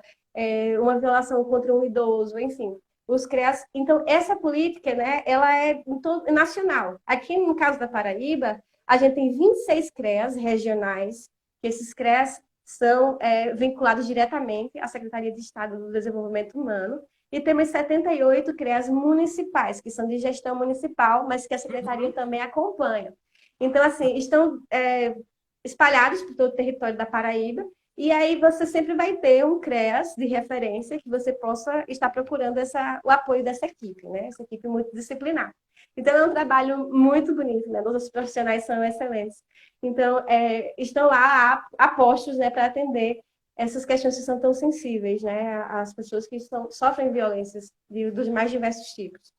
uma violação contra um idoso, enfim. Os CREAS. Então, essa política, né, ela é nacional. Aqui, no caso da Paraíba, a gente tem 26 CREAS regionais, que esses CREAS são vinculados diretamente à Secretaria de Estado do Desenvolvimento Humano, e temos 78 CREAS municipais, que são de gestão municipal, mas que a Secretaria também acompanha. Então, assim, estão espalhados por todo o território da Paraíba, e aí você sempre vai ter um CREAS de referência que você possa estar procurando o apoio dessa equipe, né? Essa equipe multidisciplinar. Então, é um trabalho muito bonito, né? Nossos profissionais são excelentes. Então, estão lá apostos, né, para atender essas questões que são tão sensíveis, né? As pessoas que sofrem violências dos mais diversos tipos.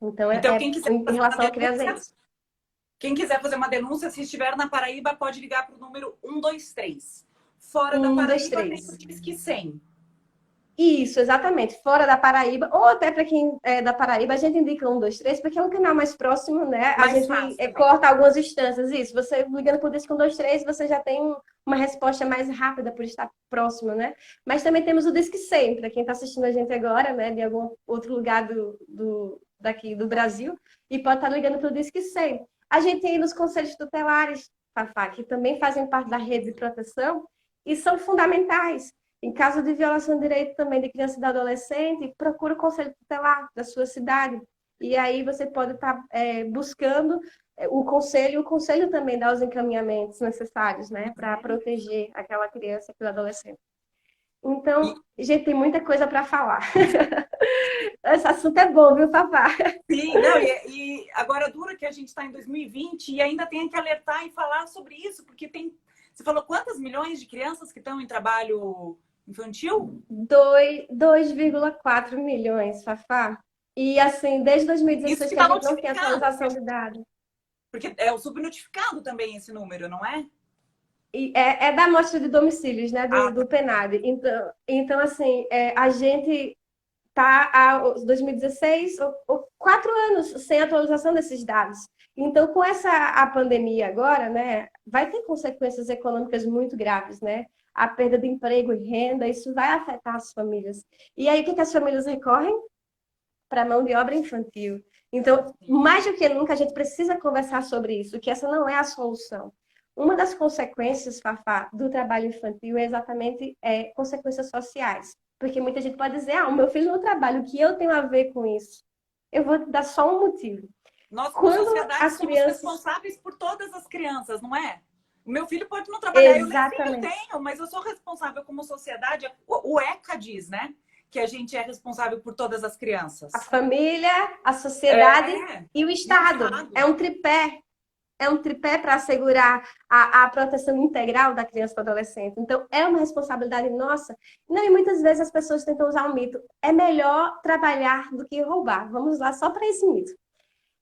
Então, em relação ao CREAS é isso. Quem quiser fazer uma denúncia, se estiver na Paraíba, pode ligar para o número 123. Fora da Paraíba, tem o Disque 100. Isso, exatamente. Fora da Paraíba, ou até para quem é da Paraíba, a gente indica 123, porque é um canal mais próximo, né? A gente corta algumas instâncias. Isso, você ligando por Disque 123, você já tem uma resposta mais rápida por estar próximo, né? Mas também temos o Disque 100, para quem está assistindo a gente agora, né? De algum outro lugar daqui do Brasil, e pode estar ligando para o Disque 100. A gente tem aí nos conselhos tutelares, Fafá, que também fazem parte da rede de proteção, e são fundamentais. Em caso de violação de direito também de criança e de adolescente, procura o conselho tutelar da sua cidade. E aí você pode estar buscando o conselho também dá os encaminhamentos necessários, né, para proteger aquela criança, aquele adolescente. Então, gente, tem muita coisa para falar. Esse assunto é bom, viu, Fafá? Sim, não, e agora dura que a gente está em 2020 e ainda tem que alertar e falar sobre isso, porque tem. Você falou quantas milhões de crianças que estão em trabalho infantil? 2,4 milhões, Fafá. E assim, desde Isso 2016 que que a está gente não tem notificado, atualização de dados. porque é o subnotificado também esse número, não é? E é da amostra de domicílios, né, Ah, do PNAD. Então assim, a gente está há 2016, ou 4 anos sem atualização desses dados. Então, com a pandemia agora, né, vai ter consequências econômicas muito graves, né? A perda de emprego e renda, isso vai afetar as famílias. E aí, o que as famílias recorrem? Para mão de obra infantil. Então, mais do que nunca, a gente precisa conversar sobre isso, que essa não é a solução. Uma das consequências, Fafá, do trabalho infantil é exatamente consequências sociais. Porque muita gente pode dizer, o meu filho não trabalha, o que eu tenho a ver com isso? Eu vou dar só um motivo. nós, como Quando sociedade, as somos crianças... responsáveis por todas as crianças, não é? O meu filho pode não trabalhar, eu nem filho Exatamente. tenho, mas eu sou responsável como sociedade. O ECA diz, né? Que a gente é responsável por todas as crianças. A família, a sociedade e o E o Estado. É um tripé. É um tripé para assegurar a proteção integral da criança e do adolescente. Então, é uma responsabilidade nossa. Não, e muitas vezes as pessoas tentam usar o mito. É melhor trabalhar do que roubar. Vamos lá só para esse mito.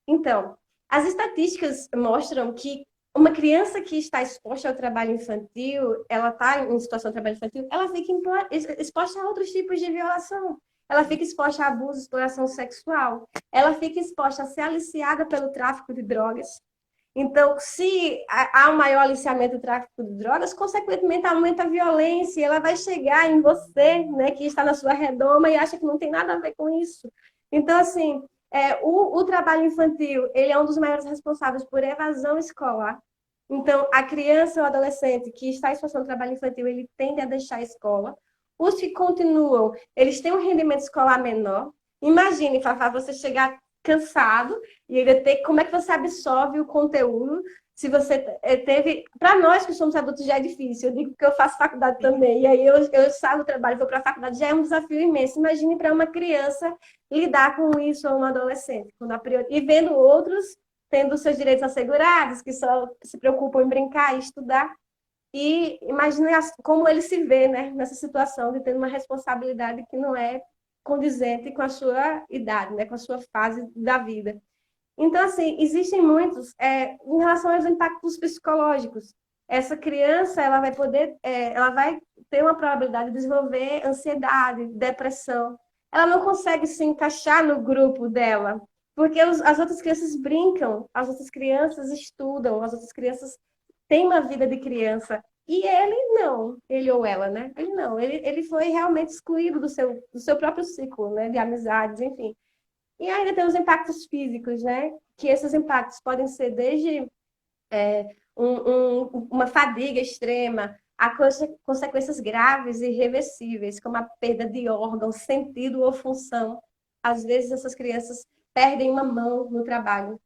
Então, as estatísticas mostram que uma criança que está exposta ao trabalho infantil, ela está em situação de trabalho infantil, ela fica exposta a outros tipos de violação. Ela fica exposta a abuso, exploração sexual. Ela fica exposta a ser aliciada pelo tráfico de drogas. Então, se há um maior aliciamento do tráfico de drogas, consequentemente aumenta a violência e ela vai chegar em você, né, que está na sua redoma e acha que não tem nada a ver com isso. Então, assim, o trabalho infantil, ele é um dos maiores responsáveis por evasão escolar. Então, a criança ou adolescente que está em situação de trabalho infantil, ele tende a deixar a escola. Os que continuam, eles têm um rendimento escolar menor. Imagine, Fafá, você chegar cansado e ainda ter como é que você absorve o conteúdo se você teve... Para nós que somos adultos já é difícil, eu digo que eu faço faculdade também, e aí eu saio do trabalho e vou para a faculdade, já é um desafio imenso. Imagine para uma criança lidar com isso ou um adolescente, e vendo outros tendo seus direitos assegurados, que só se preocupam em brincar e estudar, e imagine como ele se vê, né, nessa situação de ter uma responsabilidade que não é condizente com a sua idade, né, com a sua fase da vida. Então, assim, existem muitos em relação aos impactos psicológicos. Essa criança, ela vai poder, ela vai ter uma probabilidade de desenvolver ansiedade, depressão. Ela não consegue se encaixar no grupo dela, porque as outras crianças brincam, as outras crianças estudam, as outras crianças têm uma vida de criança. E ele não, ele ou ela, né? Ele não, ele foi realmente excluído do seu próprio ciclo, né? De amizades, enfim. E ainda tem os impactos físicos, né? Que esses impactos podem ser desde uma fadiga extrema a consequências graves e irreversíveis, como a perda de órgão, sentido ou função. Às vezes essas crianças perdem uma mão no trabalho,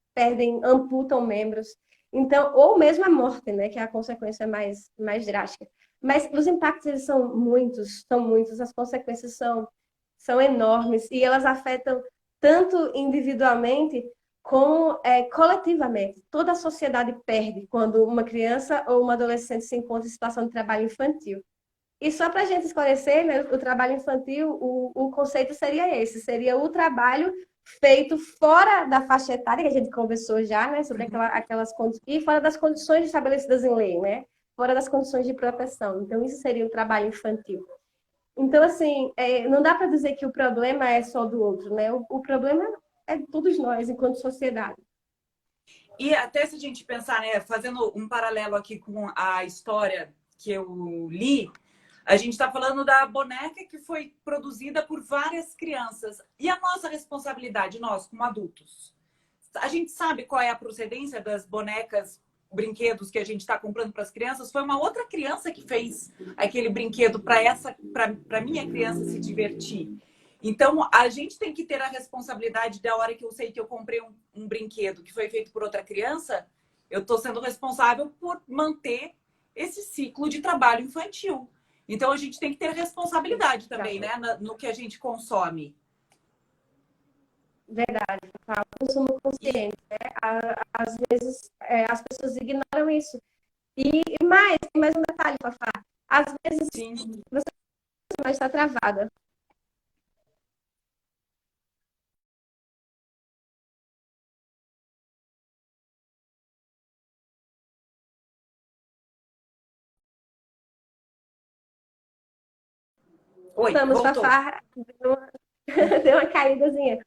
amputam membros. Então, ou mesmo a morte, né? Que é a consequência mais drástica. Mas os impactos, eles são muitos, as consequências são enormes e elas afetam tanto individualmente como coletivamente. Toda a sociedade perde quando uma criança ou uma adolescente se encontra em situação de trabalho infantil. E só para a gente esclarecer, né, o trabalho infantil, o conceito seria esse, seria o trabalho feito fora da faixa etária, que a gente conversou já, né, sobre aquelas condições, e fora das condições estabelecidas em lei, né, fora das condições de proteção. Então, isso seria o trabalho infantil. Então, assim, não dá para dizer que o problema é só do outro, né? O problema é de todos nós, enquanto sociedade. E até se a gente pensar, né, fazendo um paralelo aqui com a história que eu li, a gente está falando da boneca que foi produzida por várias crianças. E a nossa responsabilidade, nós, como adultos? A gente sabe qual é a procedência das bonecas brinquedos que a gente está comprando para as crianças, foi uma outra criança que fez aquele brinquedo para minha criança se divertir. Então, a gente tem que ter a responsabilidade da hora que eu sei que eu comprei um brinquedo que foi feito por outra criança, eu estou sendo responsável por manter esse ciclo de trabalho infantil. Então, a gente tem que ter responsabilidade também, né, no que a gente consome. Verdade, tá? Consumo consciente, né? Às vezes as pessoas ignoram isso. E mais, tem mais um detalhe, Fafá. Às vezes Sim. você está travada. Oi, Estamos, voltou. Fafá. Deu uma caídazinha.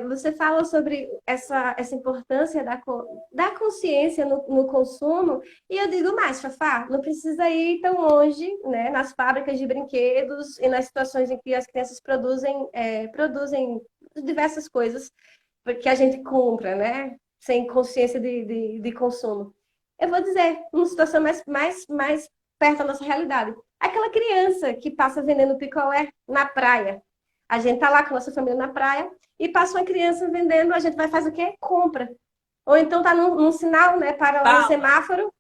Você fala sobre essa importância da consciência no consumo, e eu digo mais, Fafá, não precisa ir tão longe, né, nas fábricas de brinquedos e nas situações em que as crianças produzem diversas coisas que a gente compra, né, sem consciência de consumo. Eu vou dizer, uma situação mais perto da nossa realidade. Aquela criança que passa vendendo picolé na praia. A gente tá lá com a nossa família na praia e passa uma criança vendendo, a gente vai fazer o quê? Compra. Ou então tá num sinal, né, para lá no semáforo,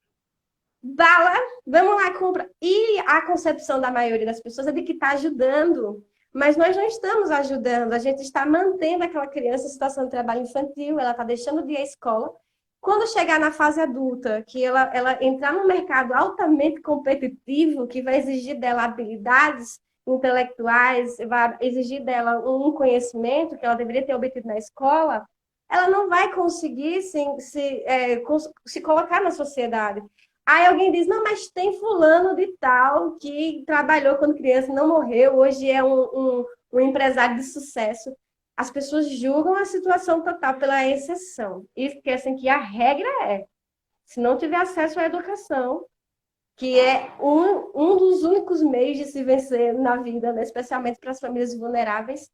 bala, vamos lá, compra. E a concepção da maioria das pessoas é de que está ajudando, mas nós não estamos ajudando, a gente está mantendo aquela criança em situação de trabalho infantil, ela está deixando de ir à escola. Quando chegar na fase adulta, que ela entrar num mercado altamente competitivo, que vai exigir dela habilidades intelectuais, vai exigir dela um conhecimento que ela deveria ter obtido na escola, ela não vai conseguir se colocar na sociedade. Aí alguém diz, não, mas tem fulano de tal que trabalhou quando criança, não morreu, hoje é um empresário de sucesso. As pessoas julgam a situação total pela exceção e esquecem que a regra se não tiver acesso à educação, que é um dos únicos meios de se vencer na vida, né? Especialmente para as famílias vulneráveis,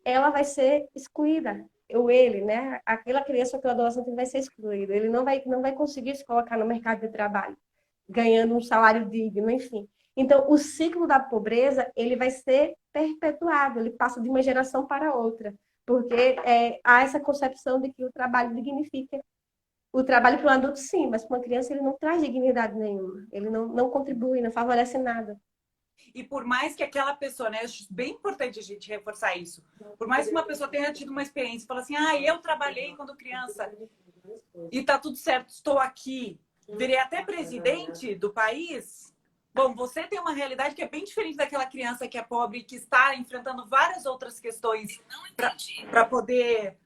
ela vai ser excluída. Ou ele, né? Aquela criança ou aquele adolescente vai ser excluído. Ele não vai conseguir se colocar no mercado de trabalho, ganhando um salário digno, enfim. Então, o ciclo da pobreza, ele vai ser perpetuado, ele passa de uma geração para outra, porque há essa concepção de que o trabalho dignifica. O trabalho para um adulto, sim, mas para uma criança ele não traz dignidade nenhuma. Ele não contribui, não favorece nada. E por mais que aquela pessoa, né, acho bem importante a gente reforçar isso, por mais que uma pessoa tenha tido uma experiência e fala assim, eu trabalhei quando criança e tá tudo certo, estou aqui, virei até presidente do país. Bom, você tem uma realidade que é bem diferente daquela criança que é pobre e que está enfrentando várias outras questões para poder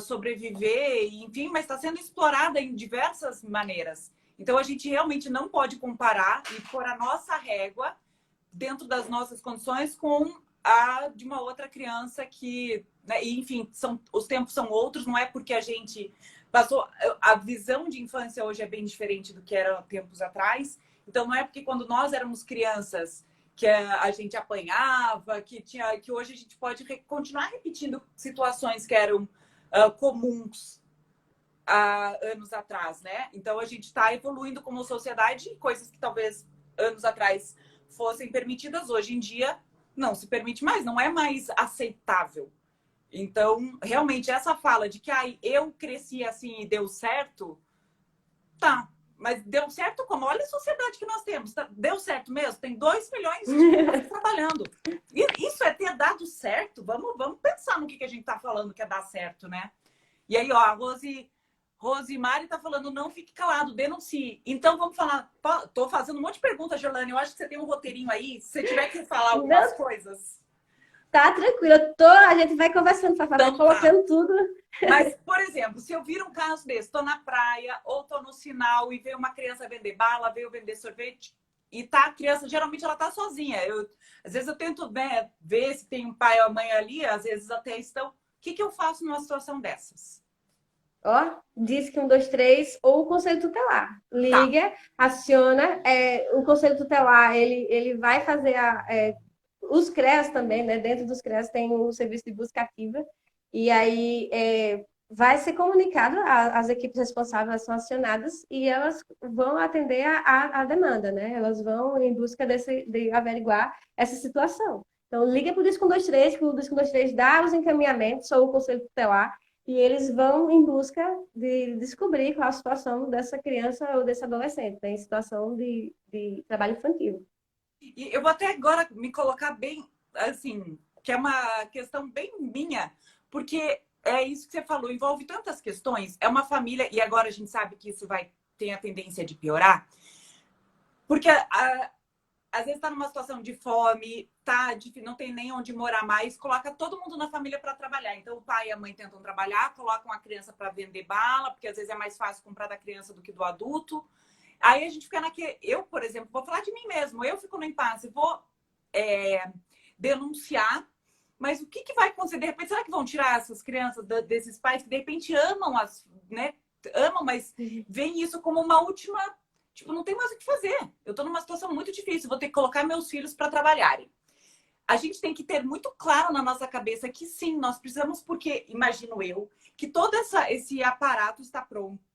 sobreviver, enfim, mas está sendo explorada em diversas maneiras. Então, a gente realmente não pode comparar e pôr a nossa régua dentro das nossas condições com a de uma outra criança que, né, enfim, os tempos são outros, não é porque a gente passou... A visão de infância hoje é bem diferente do que era tempos atrás. Então, não é porque quando nós éramos crianças que a gente apanhava, que hoje a gente pode continuar repetindo situações que eram comuns há anos atrás, né? Então, a gente está evoluindo como sociedade, coisas que talvez anos atrás fossem permitidas, hoje em dia não se permite mais, não é mais aceitável. Então, realmente, essa fala de que eu cresci assim e deu certo, tá. Mas deu certo como? Olha a sociedade que nós temos. Deu certo mesmo? Tem 2 milhões de pessoas trabalhando. E isso é ter dado certo? Vamos pensar no que a gente está falando que é dar certo, né? E aí, ó, a Rosimari está falando, não fique calado, denuncie. Então, vamos falar. Tô fazendo um monte de perguntas, Jolane. Eu acho que você tem um roteirinho aí. Se você tiver que falar algumas coisas. Tá tranquilo. A gente vai conversando, Fafá, vai colocando tudo. Mas, por exemplo, se eu vir um caso desse, tô na praia ou tô no sinal e veio uma criança vender bala, veio vender sorvete, e a criança, geralmente ela tá sozinha. Às vezes eu tento, né, ver se tem um pai ou mãe ali, às vezes até estão. O que eu faço numa situação dessas? Ó, diz que 1, 2, 3, ou o Conselho Tutelar. Liga, aciona. O Conselho Tutelar, ele vai fazer os CREAS também, né? Dentro dos CREAS tem o serviço de busca ativa. E aí vai ser comunicado, as equipes responsáveis são acionadas e elas vão atender a demanda, né? Elas vão em busca de averiguar essa situação. Então, liga para o Disco 123, que o Disco 123 dá os encaminhamentos, ou o Conselho Tutelar, e eles vão em busca de descobrir qual a situação dessa criança ou desse adolescente, né, em situação de trabalho infantil. E eu vou até agora me colocar bem, assim, que é uma questão bem minha, porque é isso que você falou, envolve tantas questões. É uma família, e agora a gente sabe que isso tem a tendência de piorar, porque às vezes está numa situação de fome, não tem nem onde morar mais, coloca todo mundo na família para trabalhar. Então o pai e a mãe tentam trabalhar, colocam a criança para vender bala, porque às vezes é mais fácil comprar da criança do que do adulto. Aí a gente fica naquele... Eu, por exemplo, vou falar de mim mesmo. Eu fico no impasse, vou denunciar, mas o que vai acontecer? De repente, será que vão tirar essas crianças desses pais que de repente amam, né? Amam, mas veem isso como uma última... Tipo, não tem mais o que fazer. Eu tô numa situação muito difícil, vou ter que colocar meus filhos para trabalharem. A gente tem que ter muito claro na nossa cabeça que sim, nós precisamos, porque, imagino eu, que todo esse aparato está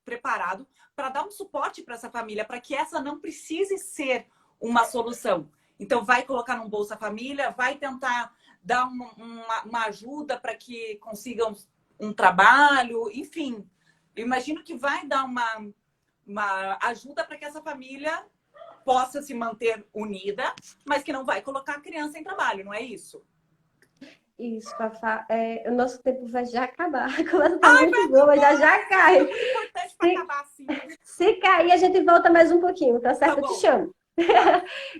preparado para dar um suporte para essa família, para que essa não precise ser uma solução. Então, vai colocar num Bolsa Família, vai tentar dar uma ajuda para que consigam um trabalho, enfim. Eu imagino que vai dar uma ajuda para que essa família possa se manter unida, mas que não vai colocar a criança em trabalho, não é isso? Isso, Fafá. O nosso tempo vai já acabar. A conversa tá muito boa, já cai. É muito importante para acabar assim. Se cair, a gente volta mais um pouquinho, tá certo? Tá, eu te chamo.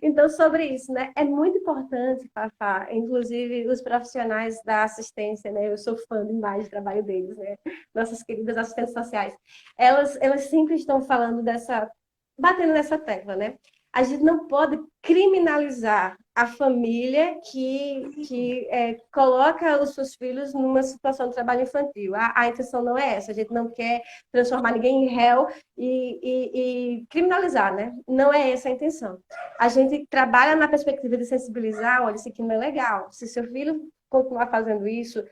Então, sobre isso, né? É muito importante, Fafá, inclusive os profissionais da assistência, né? Eu sou fã demais do trabalho deles, né? Nossas queridas assistentes sociais. Elas sempre estão falando batendo nessa tecla, né? A gente não pode criminalizar a família que coloca os seus filhos numa situação de trabalho infantil. A intenção não é essa. A gente não quer transformar ninguém em réu e criminalizar, né? Não é essa a intenção. A gente trabalha na perspectiva de sensibilizar, olha, isso aqui não é legal. Se seu filho continuar fazendo isso,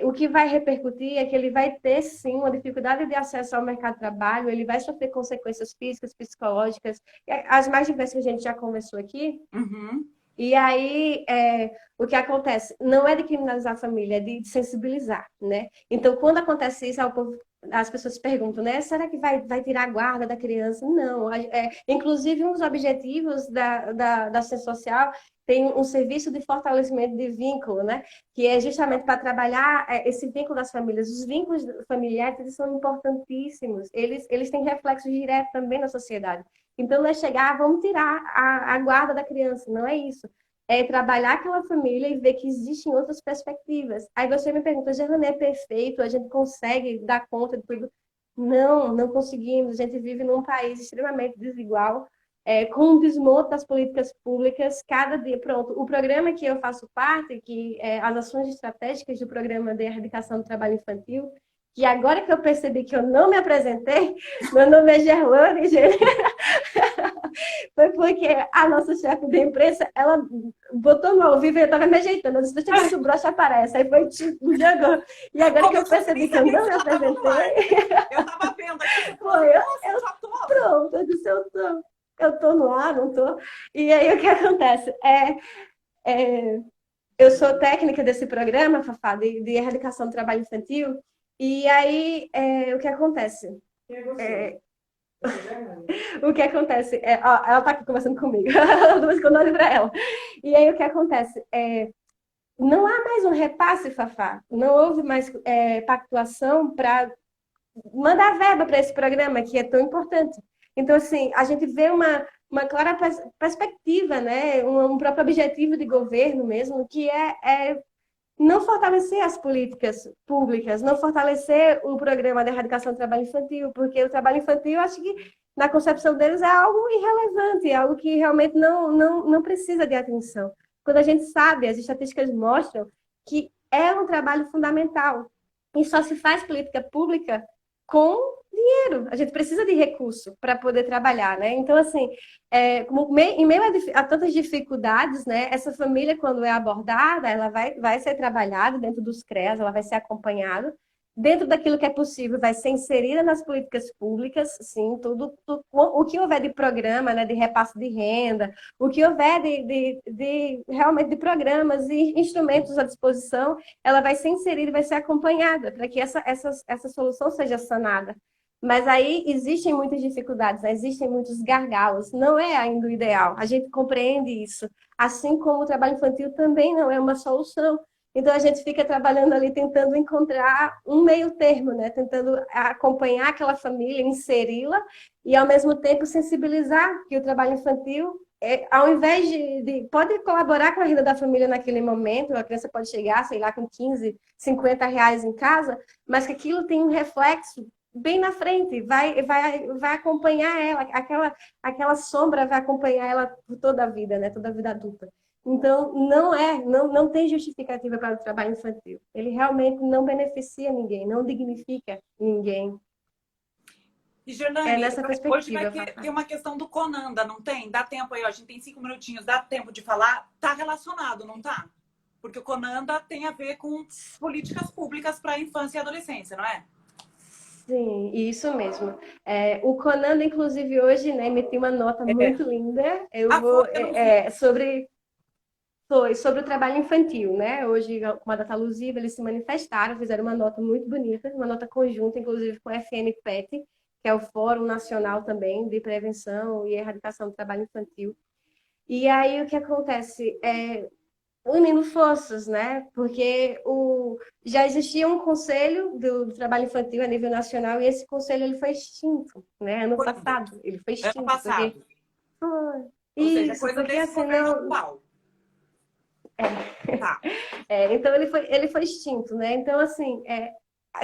o que vai repercutir é que ele vai ter, sim, uma dificuldade de acesso ao mercado de trabalho, ele vai sofrer consequências físicas, psicológicas, as mais diversas que a gente já conversou aqui. Uhum. E aí, o que acontece? Não é de criminalizar a família, é de sensibilizar, né? Então, quando acontece isso, as pessoas perguntam, né? Será que vai tirar a guarda da criança? Não. Inclusive, um dos objetivos da assistência social tem um serviço de fortalecimento de vínculo, né? Que é justamente para trabalhar esse vínculo das famílias. Os vínculos familiares, eles são importantíssimos. Eles têm reflexo direto também na sociedade. Então, não é chegar, vamos tirar a guarda da criança. Não é isso. É trabalhar aquela família e ver que existem outras perspectivas. Aí você me pergunta, Gerlane, é perfeito? A gente consegue dar conta de tudo? Não conseguimos. A gente vive num país extremamente desigual, com um desmonte das políticas públicas, cada dia. Pronto, o programa que eu faço parte, que é as ações estratégicas do programa de erradicação do trabalho infantil, que agora que eu percebi que eu não me apresentei, meu nome é Gerlane, foi porque a nossa chefe de imprensa, ela botou no ao vivo e eu estava me ajeitando. Eu disse, deixa eu ver se o broche aparece. Aí foi tipo, jogou. E agora que eu percebi que eu não me apresentei... Eu estava vendo aqui. Foi, eu já tô. Pronto, eu disse, eu tô no ar, não tô. E aí o que acontece? Eu sou técnica desse programa, Fafá, de erradicação do trabalho infantil. E aí, o que acontece? O que acontece? Ela está aqui conversando comigo, quando eu olho para ela. E aí, o que acontece? Não há mais um repasse, Fafá. Não houve mais pactuação para mandar verba para esse programa, que é tão importante. Então, assim, a gente vê uma clara perspectiva, né? Um próprio objetivo de governo mesmo, que é não fortalecer as políticas públicas, não fortalecer o programa de erradicação do trabalho infantil, porque o trabalho infantil, acho que na concepção deles é algo irrelevante, é algo que realmente não precisa de atenção. Quando a gente sabe, as estatísticas mostram que é um trabalho fundamental e só se faz política pública com dinheiro. A gente precisa de recurso para poder trabalhar, né? Então, assim, em meio a tantas dificuldades, né? Essa família, quando é abordada, ela vai ser trabalhada dentro dos CREAS, ela vai ser acompanhada. dentro daquilo que é possível, vai ser inserida nas políticas públicas, sim, o que houver de programa, né, de repasse de renda, o que houver realmente de programas e instrumentos à disposição, ela vai ser inserida e vai ser acompanhada para que essa solução seja sanada. Mas aí existem muitas dificuldades, né? Existem muitos gargalos, não é ainda o ideal. A gente compreende isso. Assim como o trabalho infantil também não é uma solução. Então a gente fica trabalhando ali tentando encontrar um meio termo, né? Tentando acompanhar aquela família, inseri-la e ao mesmo tempo sensibilizar que o trabalho infantil ao invés pode colaborar com a renda da família naquele momento, a criança pode chegar, sei lá, com 15, 50 reais em casa, mas que aquilo tem um reflexo bem na frente, vai acompanhar ela, aquela sombra vai acompanhar ela por toda a vida, né? Toda a vida adulta. Então, não tem justificativa para o trabalho infantil. Ele realmente não beneficia ninguém, não dignifica ninguém. E, Gerlane, É nessa hoje perspectiva. vai ter uma questão do Conanda, não tem? Dá tempo aí, ó, a gente tem 5 minutinhos, dá tempo de falar? Tá relacionado, não tá? Porque o Conanda tem a ver com políticas públicas para a infância e adolescência, não é? Sim, isso mesmo. O Conanda, inclusive, hoje, né, emitiu uma nota muito linda. Sobre o trabalho infantil, né? Hoje, com a data alusiva, eles se manifestaram, fizeram uma nota muito bonita, uma nota conjunta, inclusive com a FNPET, que é o Fórum Nacional também de Prevenção e Erradicação do Trabalho Infantil. E aí o que acontece? Unindo forças, né? Porque já existia um conselho do trabalho infantil a nível nacional e esse conselho ele foi extinto, né? Ano passado, ele foi extinto. Ano passado. Porque... Ou seja, Isso, coisa porque desse assim, governo não... atual. Tá. Então ele foi extinto, né? Então, assim,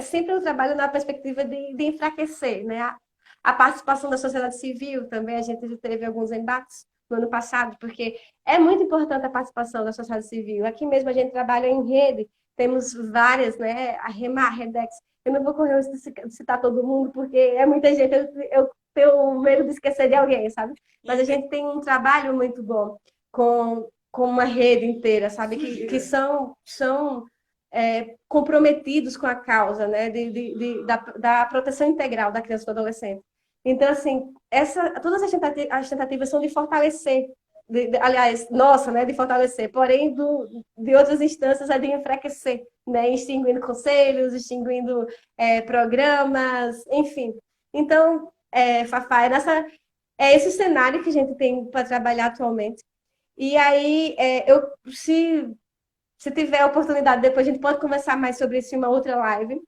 sempre eu trabalho na perspectiva de enfraquecer, né? A participação da sociedade civil também, a gente teve alguns embates no ano passado, porque é muito importante a participação da sociedade civil. Aqui mesmo a gente trabalha em rede, temos várias, né? A REMAR, REDEX. Eu não vou correr de citar todo mundo, porque é muita gente, eu tenho medo de esquecer de alguém, sabe? Mas a gente tem um trabalho muito bom com uma rede inteira, sabe? Que são comprometidos com a causa, né? Da proteção integral da criança e do adolescente. Então, assim, todas as tentativas são de fortalecer, aliás, nossa, né? De fortalecer, porém, de outras instâncias é de enfraquecer, né? Extinguindo conselhos, extinguindo programas, enfim. Então, Fafá, é esse cenário que a gente tem para trabalhar atualmente. E aí, se tiver oportunidade, depois a gente pode conversar mais sobre isso em uma outra live.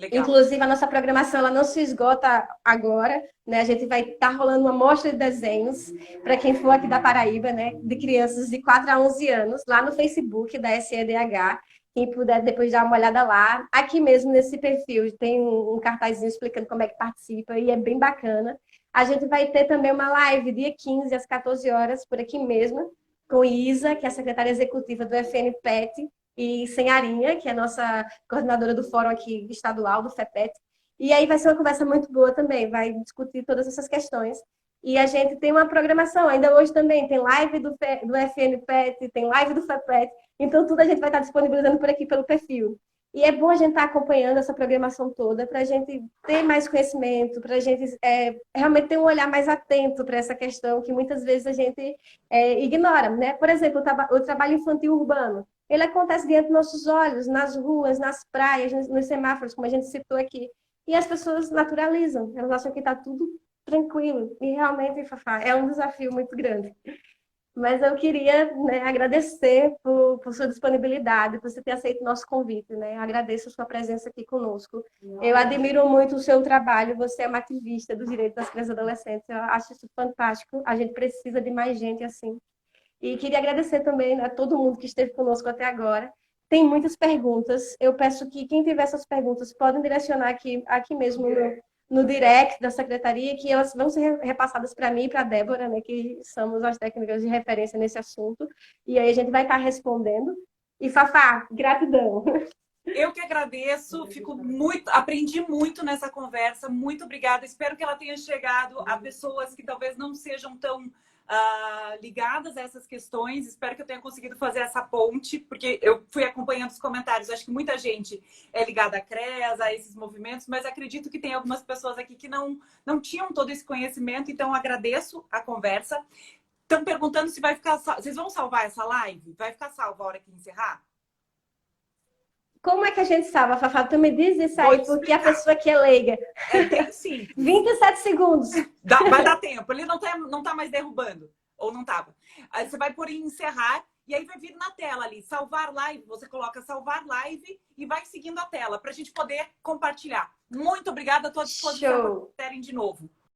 Legal. Inclusive, a nossa programação ela não se esgota agora, né? A gente vai estar rolando uma mostra de desenhos para quem for aqui da Paraíba, né? De crianças de 4 a 11 anos, lá no Facebook da SEDH. Quem puder depois dar uma olhada lá. Aqui mesmo nesse perfil tem um cartazinho explicando como é que participa e é bem bacana. A gente vai ter também uma live dia 15 às 14 horas por aqui mesmo, com Isa, que é a secretária executiva do FNPET, e Senharinha, que é a nossa coordenadora do fórum aqui estadual, do FEPET. E aí vai ser uma conversa muito boa também, vai discutir todas essas questões. E a gente tem uma programação, ainda hoje também, tem live do FNPET, tem live do FEPET, então tudo a gente vai estar disponibilizando por aqui pelo perfil. E é bom a gente estar acompanhando essa programação toda para a gente ter mais conhecimento, para a gente realmente ter um olhar mais atento para essa questão que muitas vezes a gente ignora, né? Por exemplo, o trabalho infantil urbano, ele acontece diante dos nossos olhos, nas ruas, nas praias, nos semáforos, como a gente citou aqui. E as pessoas naturalizam, elas acham que está tudo tranquilo. E realmente, Fafá, é um desafio muito grande. Mas eu queria, né, agradecer por sua disponibilidade, por você ter aceito o nosso convite, né? Agradeço a sua presença aqui conosco. Eu admiro muito o seu trabalho, você é uma ativista dos direitos das crianças e adolescentes, eu acho isso fantástico, a gente precisa de mais gente assim. E queria agradecer também, né, a todo mundo que esteve conosco até agora. Tem muitas perguntas, eu peço que quem tiver essas perguntas podem direcionar aqui mesmo no direct da secretaria, que elas vão ser repassadas para mim e para a Débora, né, que somos as técnicas de referência nesse assunto, e aí a gente vai estar respondendo. E Fafá, gratidão. Eu que agradeço, aprendi muito nessa conversa, muito obrigada. Espero que ela tenha chegado a pessoas que talvez não sejam tão ligadas a essas questões. Espero que eu tenha conseguido fazer essa ponte, porque eu fui acompanhando os comentários. Acho que muita gente é ligada à CREAS, a esses movimentos, mas acredito que tem algumas pessoas aqui que não tinham todo esse conhecimento, então agradeço a conversa. Estão perguntando se vai ficar... Vocês vão salvar essa live? Vai ficar salva a hora que encerrar? Como é que a gente salva, Fafá? Tu me diz isso aí, porque a pessoa que é leiga. É bem simples. 27 segundos. Vai dar tempo. Ele não tá mais derrubando. Ou não tava. Aí você vai por encerrar e aí vai vir na tela ali. Salvar live. Você coloca salvar live e vai seguindo a tela para a gente poder compartilhar. Muito obrigada a todos que quiserem de novo.